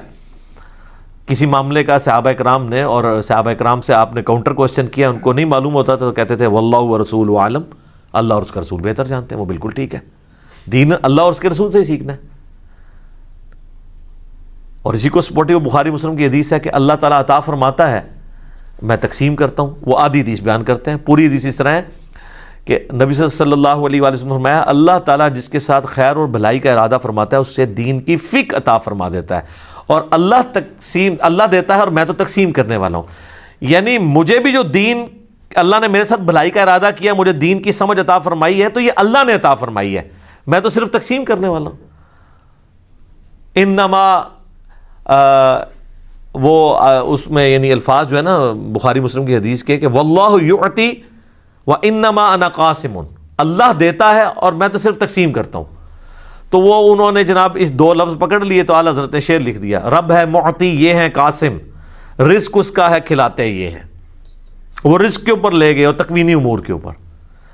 کسی معاملے کا صحابہ کرام نے, اور صحابہ کرام سے آپ نے کاؤنٹر کوسچن کیا, ان کو نہیں معلوم ہوتا تو کہتے تھے واللہ ورسولہ عالم, اللہ اور اس کا رسول بہتر جانتے ہیں. وہ بالکل ٹھیک ہے, دین اللہ اور اس کے رسول سے ہی سیکھنا ہے. اور اسی کو سپورٹیو بخاری مسلم کی حدیث ہے کہ اللہ تعالیٰ عطا فرماتا ہے, میں تقسیم کرتا ہوں. وہ آدھی حدیث بیان کرتے ہیں, پوری حدیث اس طرح ہے کہ نبی صلی اللہ علیہ وآلہ وسلم فرمایا اللہ تعالیٰ جس کے ساتھ خیر اور بھلائی کا ارادہ فرماتا ہے اس سے دین کی فقہ عطا فرما دیتا ہے. اور اللہ دیتا ہے اور میں تو تقسیم کرنے والا ہوں. یعنی مجھے بھی جو دین اللہ نے میرے ساتھ بھلائی کا ارادہ کیا, مجھے دین کی سمجھ عطا فرمائی ہے, تو یہ اللہ نے عطا فرمائی ہے, میں تو صرف تقسیم کرنے والا ہوں. انما اس میں یعنی الفاظ جو ہے نا بخاری مسلم کی حدیث کے کہ واللہ یعطی وانما انا قاسم, اللہ دیتا ہے اور میں تو صرف تقسیم کرتا ہوں. تو وہ انہوں نے جناب اس دو لفظ پکڑ لیے تو اعلیٰ حضرت نے شعر لکھ دیا, رب ہے معطی یہ ہے قاسم, رزق اس کا ہے کھلاتے یہ ہیں. وہ رزق کے اوپر لے گئے اور تکوینی امور کے اوپر,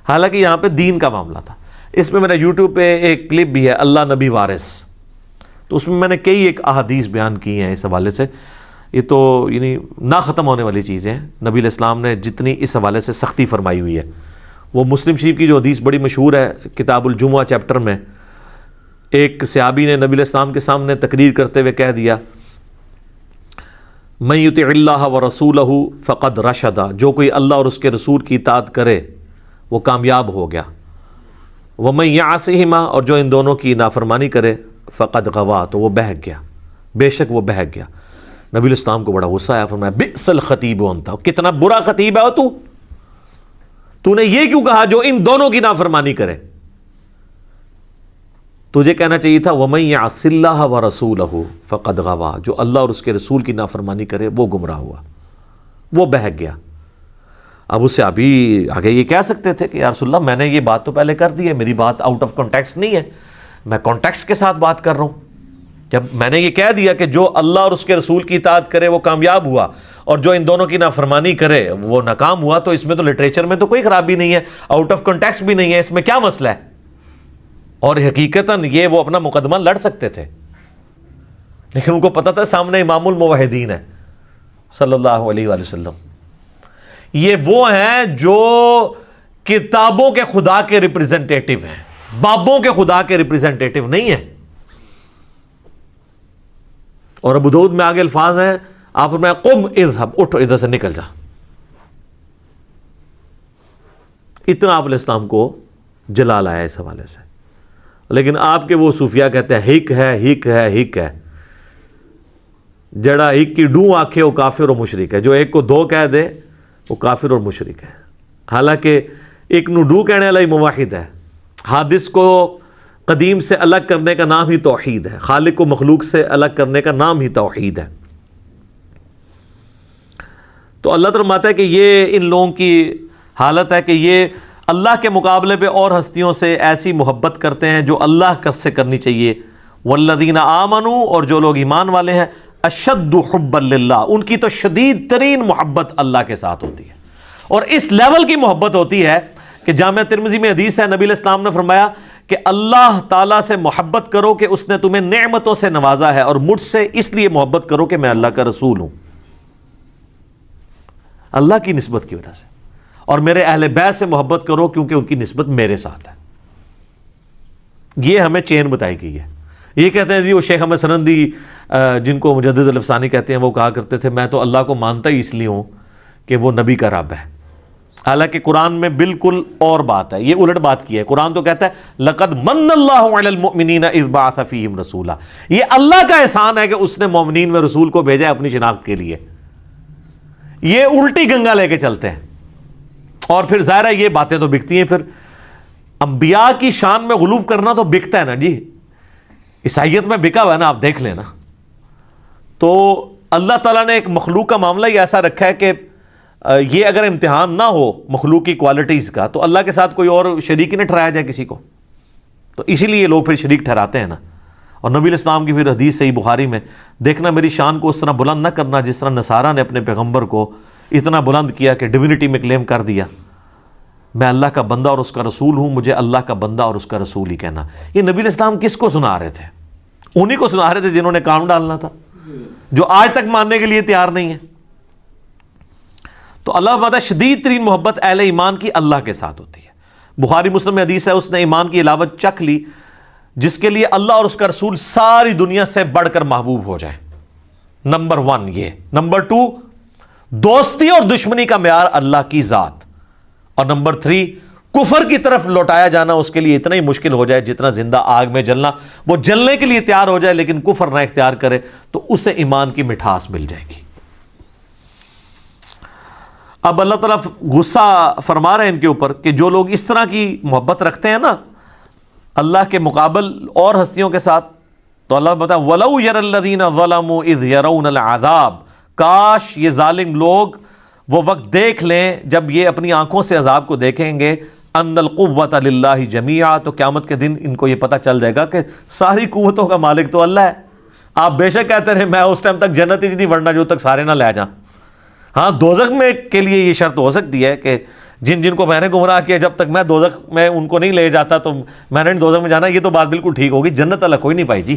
حالانکہ یہاں پہ دین کا معاملہ تھا. اس میں میرا یوٹیوب پہ ایک کلپ بھی ہے اللہ نبی وارث, تو اس میں میں نے کئی ایک احادیث بیان کی ہیں اس حوالے سے. یہ تو یعنی نہ ختم ہونے والی چیزیں ہیں. نبی علیہ السلام نے جتنی اس حوالے سے سختی فرمائی ہوئی ہے, وہ مسلم شریف کی جو حدیث بڑی مشہور ہے کتاب الجمعہ چیپٹر میں, ایک صحابی نے نبی علیہ السلام کے سامنے تقریر کرتے ہوئے کہہ دیا من یطع اللہ ورسولہ فقد رشد, جو کوئی اللہ اور اس کے رسول کی اطاعت کرے وہ کامیاب ہو گیا. ومن یعصہما, اور جو ان دونوں کی نافرمانی کرے فقد غوا, تو وہ بہک گیا, بے شک وہ بہک گیا. نبی علیہ السلام کو بڑا غصہ آیا, فرمایا بئس الخطیب انت, کتنا برا خطیب ہے تو نے یہ کیوں کہا جو ان دونوں کی نافرمانی کرے. تجھے کہنا چاہیے تھا وَمَن يَعْصِ اللَّهَ وَرَسُولَهُ فَقَدْ غَوَىٰ, جو اللہ اور اس کے رسول کی نافرمانی کرے وہ گمراہ ہوا, وہ بہک گیا. اب اس سے ابھی آگے یہ کہہ سکتے تھے کہ یا رسول اللہ میں نے یہ بات تو پہلے کر دی ہے، میری بات آؤٹ آف کانٹیکسٹ نہیں ہے، میں کانٹیکسٹ کے ساتھ بات کر رہا ہوں۔ جب میں نے یہ کہہ دیا کہ جو اللہ اور اس کے رسول کی اطاعت کرے وہ کامیاب ہوا، اور جو ان دونوں کی نافرمانی کرے وہ ناکام ہوا، تو اس میں تو لٹریچر میں تو کوئی خرابی نہیں ہے، آؤٹ آف کانٹیکسٹ بھی نہیں ہے، اس میں کیا مسئلہ ہے؟ اور حقیقتاً یہ وہ اپنا مقدمہ لڑ سکتے تھے، لیکن ان کو پتا تھا سامنے امام الموحدین ہے صلی اللہ علیہ وآلہ وسلم۔ یہ وہ ہیں جو کتابوں کے خدا کے ریپریزنٹیٹیو ہیں، بابوں کے خدا کے ریپریزنٹیٹیو نہیں ہیں۔ اور ابو داؤد میں آگے الفاظ ہیں، آپ فرمایا قم اذهب، اٹھ ادھر سے نکل جا۔ اتنا آپ علیہ السلام کو جلال آیا اس حوالے سے۔ لیکن آپ کے وہ صوفیاء کہتے ہیں ہک ہے، ہک ہے، ہک ہے، جڑا ہک کی ڈوں آنکھے وہ کافر اور مشرک ہے، جو ایک کو دو کہہ دے وہ کافر اور مشرک ہے۔ حالانکہ ایک نو ڈو کہنے والا ہی موحد ہے۔ حادث کو قدیم سے الگ کرنے کا نام ہی توحید ہے، خالق کو مخلوق سے الگ کرنے کا نام ہی توحید ہے۔ تو اللہ تعالیٰ فرماتا ہے کہ یہ ان لوگوں کی حالت ہے کہ یہ اللہ کے مقابلے پہ اور ہستیوں سے ایسی محبت کرتے ہیں جو اللہ سے کرنی چاہیے۔ والذین آمنوا، اور جو لوگ ایمان والے ہیں، اشد حبا للہ، ان کی تو شدید ترین محبت اللہ کے ساتھ ہوتی ہے، اور اس لیول کی محبت ہوتی ہے کہ جامعہ ترمذی میں حدیث ہے، نبی علیہ السلام نے فرمایا کہ اللہ تعالیٰ سے محبت کرو کہ اس نے تمہیں نعمتوں سے نوازا ہے، اور مجھ سے اس لیے محبت کرو کہ میں اللہ کا رسول ہوں، اللہ کی نسبت کی وجہ سے، اور میرے اہل بیت سے محبت کرو کیونکہ ان کی نسبت میرے ساتھ ہے۔ یہ ہمیں چین بتائی گئی ہے۔ یہ کہتے ہیں جی وہ شیخ احمد سنندی جن کو مجدد الافسانی کہتے ہیں، وہ کہا کرتے تھے میں تو اللہ کو مانتا ہی اس لیے ہوں کہ وہ نبی کا رب ہے۔ حالانکہ قرآن میں بالکل اور بات ہے، یہ الٹ بات کی ہے۔ قرآن تو کہتا ہے لَقَدْ مَنَّ اللَّهُ عَلَى الْمُؤْمِنِينَ إِذْ بَعَثَ فِيهِمْ رَسُولًا، یہ اللہ کا احسان ہے کہ اس نے مومنین میں رسول کو بھیجا ہے اپنی شناخت کے لیے۔ یہ الٹی گنگا لے کے چلتے ہیں، اور پھر ظاہر ہے یہ باتیں تو بکتی ہیں۔ پھر انبیاء کی شان میں غلو کرنا تو بکتا ہے نا جی، عیسائیت میں بکا ہوا ہے نا، آپ دیکھ لیں نا۔ تو اللہ تعالیٰ نے ایک مخلوق کا معاملہ ہی ایسا رکھا ہے کہ یہ اگر امتحان نہ ہو مخلوق کی کوالٹیز کا تو اللہ کے ساتھ کوئی اور شریک ہی نہ ٹھہرایا جائے کسی کو، تو اسی لیے لوگ پھر شریک ٹھہراتے ہیں نا۔ اور نبی علیہ السلام کی پھر حدیث صحیح بخاری میں دیکھنا، میری شان کو اس طرح بلند نہ کرنا جس طرح نصارہ نے اپنے پیغمبر کو اتنا بلند کیا کہ ڈیوینٹی میں کلیم کر دیا، میں اللہ کا بندہ اور اس کا رسول ہوں، مجھے اللہ کا بندہ اور اس کا رسول ہی کہنا۔ یہ نبی علیہ السلام کس کو سنا رہے تھے؟ انہی کو سنا رہے تھے جنہوں نے کام ڈالنا تھا، جو آج تک ماننے کے لیے تیار نہیں ہے۔ تو اللہ بتا شدید ترین محبت اہل ایمان کی اللہ کے ساتھ ہوتی ہے۔ بخاری مسلم میں حدیث ہے، اس نے ایمان کی علاوت چکھ لی جس کے لیے اللہ اور اس کا رسول ساری دنیا سے بڑھ کر محبوب ہو جائیں۔ نمبر 1 یہ، نمبر 2 دوستی اور دشمنی کا معیار اللہ کی ذات، اور نمبر 3 کفر کی طرف لوٹایا جانا اس کے لیے اتنا ہی مشکل ہو جائے جتنا زندہ آگ میں جلنا، وہ جلنے کے لیے تیار ہو جائے لیکن کفر نہ اختیار کرے تو اسے ایمان کی مٹھاس مل جائے گی۔ اب اللہ تعالیٰ غصہ فرما رہے ہیں ان کے اوپر کہ جو لوگ اس طرح کی محبت رکھتے ہیں نا اللہ کے مقابل اور ہستیوں کے ساتھ، تو اللہ بتا وَلَوْ يَرَى الَّذِينَ ظَلَمُوا إِذْ يَرَوْنَ الْعَذَابَ، کاش یہ ظالم لوگ وہ وقت دیکھ لیں جب یہ اپنی آنکھوں سے عذاب کو دیکھیں گے، ان القوت للہ جمیعا، تو قیامت کے دن ان کو یہ پتہ چل جائے گا کہ ساری قوتوں کا مالک تو اللہ ہے۔ آپ بے شک کہتے رہے میں اس ٹائم تک جنت ہی نہیں ورنہ جو تک سارے نہ لے جائیں۔ ہاں دوزخ میں کے لیے یہ شرط ہو سکتی ہے کہ جن جن کو میں نے گمراہ کیا جب تک میں دوزخ میں ان کو نہیں لے جاتا تو میں نے دوزخ میں جانا، یہ تو بات بالکل ٹھیک ہوگی۔ جنت اللہ کوئی نہیں پائی جی۔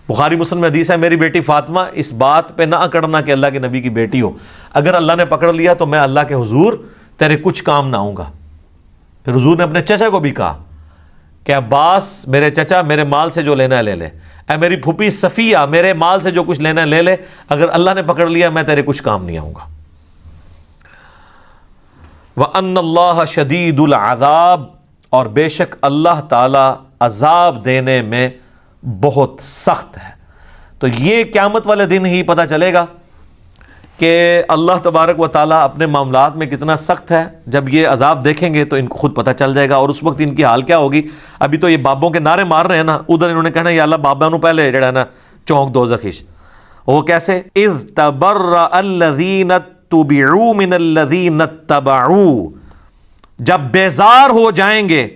بخاری مسلم میں حدیث ہے، میری بیٹی فاطمہ اس بات پہ نہ اکڑنا کہ اللہ کے نبی کی بیٹی ہو، اگر اللہ نے پکڑ لیا تو میں اللہ کے حضور تیرے کچھ کام نہ آؤں گا۔ پھر حضور نے اپنے چچا کو بھی کہا کہ عباس میرے چچا میرے مال سے جو لینا ہے لے لے، اے میری پھوپھی صفیہ میرے مال سے جو کچھ لینا ہے لے لے، اگر اللہ نے پکڑ لیا میں تیرے کچھ کام نہیں آؤں گا۔ وَأَنَّ اللَّهَ شَدِيدُ الْعَذَابِ، اور بے شک اللہ تعالی عذاب دینے میں بہت سخت ہے۔ تو یہ قیامت والے دن ہی پتہ چلے گا کہ اللہ تبارک و تعالیٰ اپنے معاملات میں کتنا سخت ہے۔ جب یہ عذاب دیکھیں گے تو ان کو خود پتہ چل جائے گا، اور اس وقت ان کی حال کیا ہوگی۔ ابھی تو یہ بابوں کے نعرے مار رہے ہیں نا، ادھر انہوں نے کہنا یا اللہ بابا نو پہلے جڑا ہے نا چونک دو زخیش، وہ کیسے اذ تبرأ الذین تُبِعُوا مِنَ الَّذِينَ اتَّبَعُوا، جب بیزار ہو جائیں گے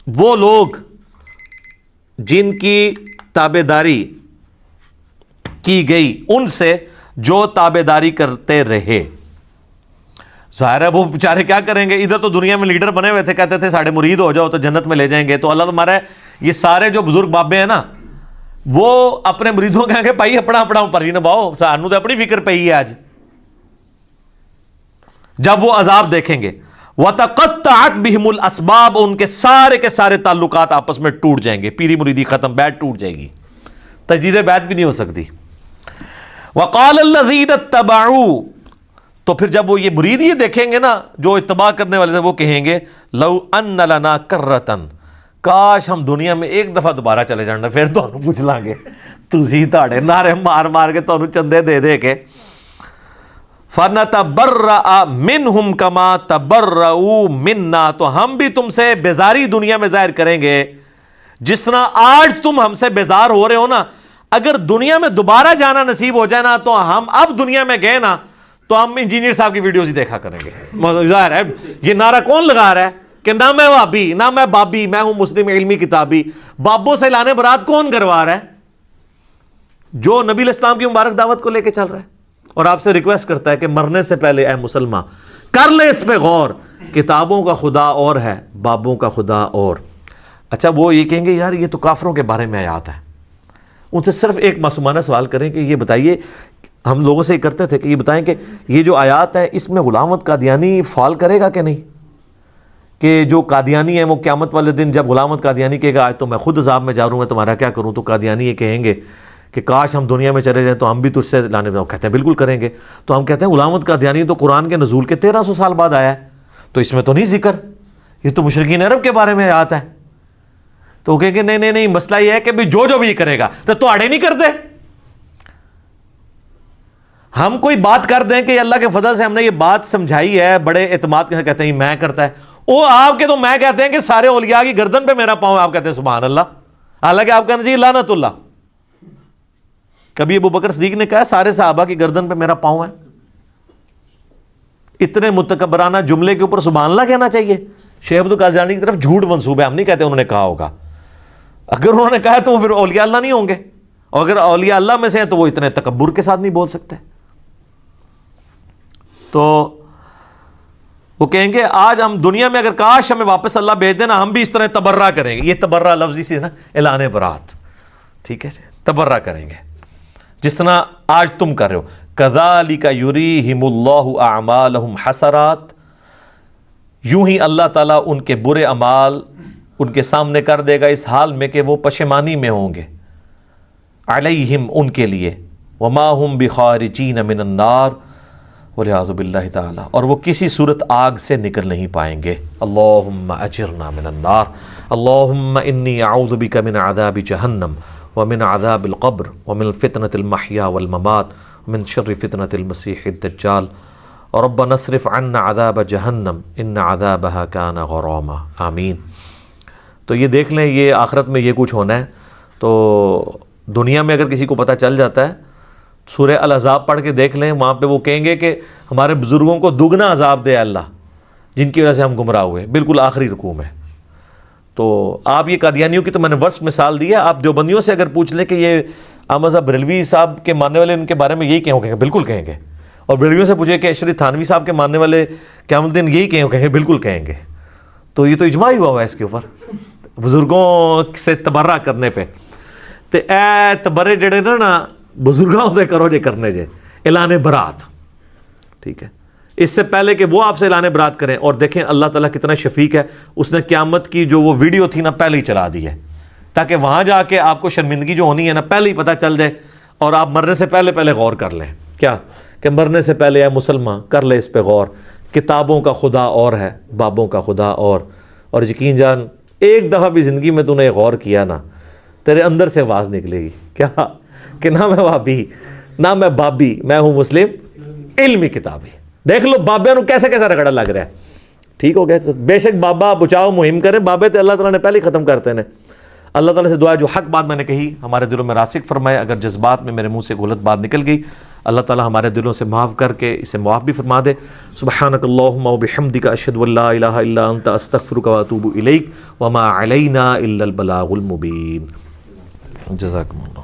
وہ لوگ جن کی تابعداری کی گئی ان سے جو تابعداری کرتے رہے. ظاہر ہے وہ بیچارے کیا کریں گے، ادھر تو دنیا میں لیڈر بنے ہوئے تھے، کہتے تھے ساڑھے مرید ہو جاؤ تو جنت میں لے جائیں گے. تو اللہ تمہارا یہ سارے جو بزرگ بابے ہیں نا وہ اپنے مریدوں کہیں گے بھائی اپنا اپنا پر ہی نبھاؤ، سانوں تو اپنی فکر پئی ہے آج. جب وہ عذاب دیکھیں گے وَتَقَطَّعَتْ بِهِمُ الْأَسْبَابُ، ان کے سارے تعلقات آپس میں ٹوٹ جائیں گے، پیری مریدی ختم، بیعت ٹوٹ جائے گی، تجدید بیعت بھی نہیں ہو سکتی. وَقَالَ الَّذِينَ اتَّبَعُوا، تو پھر جب وہ یہ مرید یہ دیکھیں گے نا جو اتباع کرنے والے تھے، وہ کہیں گے لَوْ أَنَّ لَنَا كَرَّةً، کاش ہم دنیا میں ایک دفعہ دوبارہ چلے جانا، پھر تو پوچھ لیں گے تسی تاڑے نعرے مار مار کے تو چندے دے دے کے. فَنَتَبَرَّأَ مِنْهُمْ كَمَا تَبَرَّؤُوا مِنَّا، تو ہم بھی تم سے بیزاری دنیا میں ظاہر کریں گے جس طرح آج تم ہم سے بیزار ہو رہے ہو نا. اگر دنیا میں دوبارہ جانا نصیب ہو جائے نا تو ہم اب دنیا میں گئے نا تو ہم انجینئر صاحب کی ویڈیوز ہی دیکھا کریں گے. ظاہر ہے یہ نعرہ کون لگا رہا ہے کہ نہ میں وہابی نہ میں بابی، میں ہوں مسلم علمی کتابی. بابوں سے لانے برات کون کروا رہا ہے؟ جو نبی علیہ السلام کی مبارک دعوت کو لے کے چل رہا ہے اور آپ سے ریکویسٹ کرتا ہے کہ مرنے سے پہلے اے مسلمان کر لے اس پہ غور، کتابوں کا خدا اور ہے، بابوں کا خدا اور. اچھا وہ یہ کہیں گے یار یہ تو کافروں کے بارے میں آیات ہے. ان سے صرف ایک معصومانہ سوال کریں کہ یہ بتائیے، ہم لوگوں سے یہ کرتے تھے کہ یہ بتائیں کہ یہ جو آیات ہے اس میں غلام احمد قادیانی فال کرے گا کہ نہیں؟ کہ جو قادیانی ہیں وہ قیامت والے دن جب غلام احمد قادیانی کہے گا آج تو میں خود عذاب میں جا رہا ہوں، میں تمہارا کیا کروں، تو قادیانی یہ کہیں گے کہ کاش ہم دنیا میں چلے جائیں تو ہم بھی تجھ سے لانے میں. کہتے ہیں بالکل کریں گے. تو ہم کہتے ہیں غلام احمد قادیانی تو قرآن کے نزول کے 1300 سال بعد آیا ہے، تو اس میں تو نہیں ذکر، یہ تو مشرکین عرب کے بارے میں آیات ہے. تو وہ کہیں گے نہیں مسئلہ یہ ہے کہ جو بھی کرے گا تو آڑے نہیں کرتے. ہم کوئی بات کر دیں کہ اللہ کے فضل سے ہم نے یہ بات سمجھائی ہے بڑے اعتماد کے، کہتے ہیں میں کرتا ہے وہ آپ کے، تو میں کہتے ہیں کہ سارے اولیاء کی گردن پہ میرا پاؤں ہے، آپ کہتے ہیں سبحان اللہ، حالانکہ آپ کہنا چاہیے لعنت اللہ. کبھی ابو بکر صدیق نے کہا سارے صحابہ کی گردن پہ میرا پاؤں ہے؟ اتنے متکبرانہ جملے کے اوپر سبحان اللہ کہنا چاہیے؟ شیخ عبد القادر کی طرف جھوٹ منسوب ہے، ہم نہیں کہتے انہوں نے کہا ہوگا. اگر انہوں نے کہا تو وہ پھر اولیاء اللہ نہیں ہوں گے، اور اگر اولیاء اللہ میں سے ہیں تو وہ اتنے تکبر کے ساتھ نہیں بول سکتے. تو وہ کہیں گے آج ہم دنیا میں اگر کاش ہمیں واپس اللہ بھیج دینا ہم بھی اس طرح تبرہ کریں گے. یہ تبرہ لفظی سے نا اعلان برات، ٹھیک ہے، تبرہ کریں گے جس طرح آج تم کر رہے ہو. کذالک یریہم اللہ اعمالہم حسرات، یوں ہی اللہ تعالیٰ ان کے برے اعمال ان کے سامنے کر دے گا اس حال میں کہ وہ پشیمانی میں ہوں گے. علیہم، ان کے لیے، وما ہم بخارجین من النار، والعیاذ باللہ تعالی، اور وہ کسی صورت آگ سے نکل نہیں پائیں گے. اللہم اجرنا من النار، اللہم انی اعوذ بک من عذاب جہنم ومن عذاب القبر ومن فتنة المحیا والممات ومن شر فتنة المسیح الدجال ربنا اصرف عنا عذاب جہنم ان عذابها کان غراما. آمین. تو یہ دیکھ لیں یہ آخرت میں یہ کچھ ہونا ہے. تو دنیا میں اگر کسی کو پتہ چل جاتا ہے سورہ الاحزاب پڑھ کے دیکھ لیں، وہاں پہ وہ کہیں گے کہ ہمارے بزرگوں کو دگنا عذاب دے اللہ جن کی وجہ سے ہم گمراہ ہوئے. بالکل آخری رکوع میں. تو آپ یہ قادیانیوں کی تو میں نے ورس مثال دی ہے، آپ دیوبندیوں سے اگر پوچھ لیں کہ یہ احمد صاحب بریلوی صاحب کے ماننے والے ان کے بارے میں یہی کہیں گے، بالکل کہیں گے. اور بریلویوں سے پوچھے کہ اشرف تھانوی صاحب کے ماننے والے قیامت دن یہی کہیں گے، بالکل کہیں گے. تو یہ تو اجماع ہی ہوا ہے اس کے اوپر بزرگوں سے تبرہ کرنے پہ. تو اے تبرے جڑے نا بزرگوں سے کرو جے کرنے جے اعلان برات، ٹھیک ہے، اس سے پہلے کہ وہ آپ سے اعلان برات کریں. اور دیکھیں اللہ تعالیٰ کتنا شفیق ہے، اس نے قیامت کی جو وہ ویڈیو تھی نا پہلے ہی چلا دی ہے تاکہ وہاں جا کے آپ کو شرمندگی جو ہونی ہے نا پہلے ہی پتہ چل جائے اور آپ مرنے سے پہلے غور کر لیں. کیا کہ مرنے سے پہلے اے مسلمان کر لے اس پہ غور، کتابوں کا خدا اور ہے، بابوں کا خدا اور یقین جان ایک دفعہ بھی زندگی میں تو نے غور کیا نا تیرے اندر سے آواز نکلے گی کیا کہ نہ میں وابی نہ میں بابی، میں ہوں مسلم علمی کتابی. دیکھ لو بابے نو کیسے رگڑا لگ رہا ہے. ٹھیک ہو گیا. بے شک بابا بچاؤ مہم کریں، بابے تے اللہ تعالیٰ نے پہلے ہی ختم کرتے ہیں. اللہ تعالیٰ سے دعا جو حق بات میں نے کہی ہمارے دلوں میں راسخ فرمائے. اگر جذبات میں میرے منہ سے غلط بات نکل گئی اللہ تعالی ہمارے دلوں سے معاف کر کے اسے معاف بھی فرما دے. سبحانک اللہم و بحمدک اشہد ان لا الہ الا انت استغفرک و اتوب الیک وما علینا الا البلاغ المبین. جزاکم اللہ.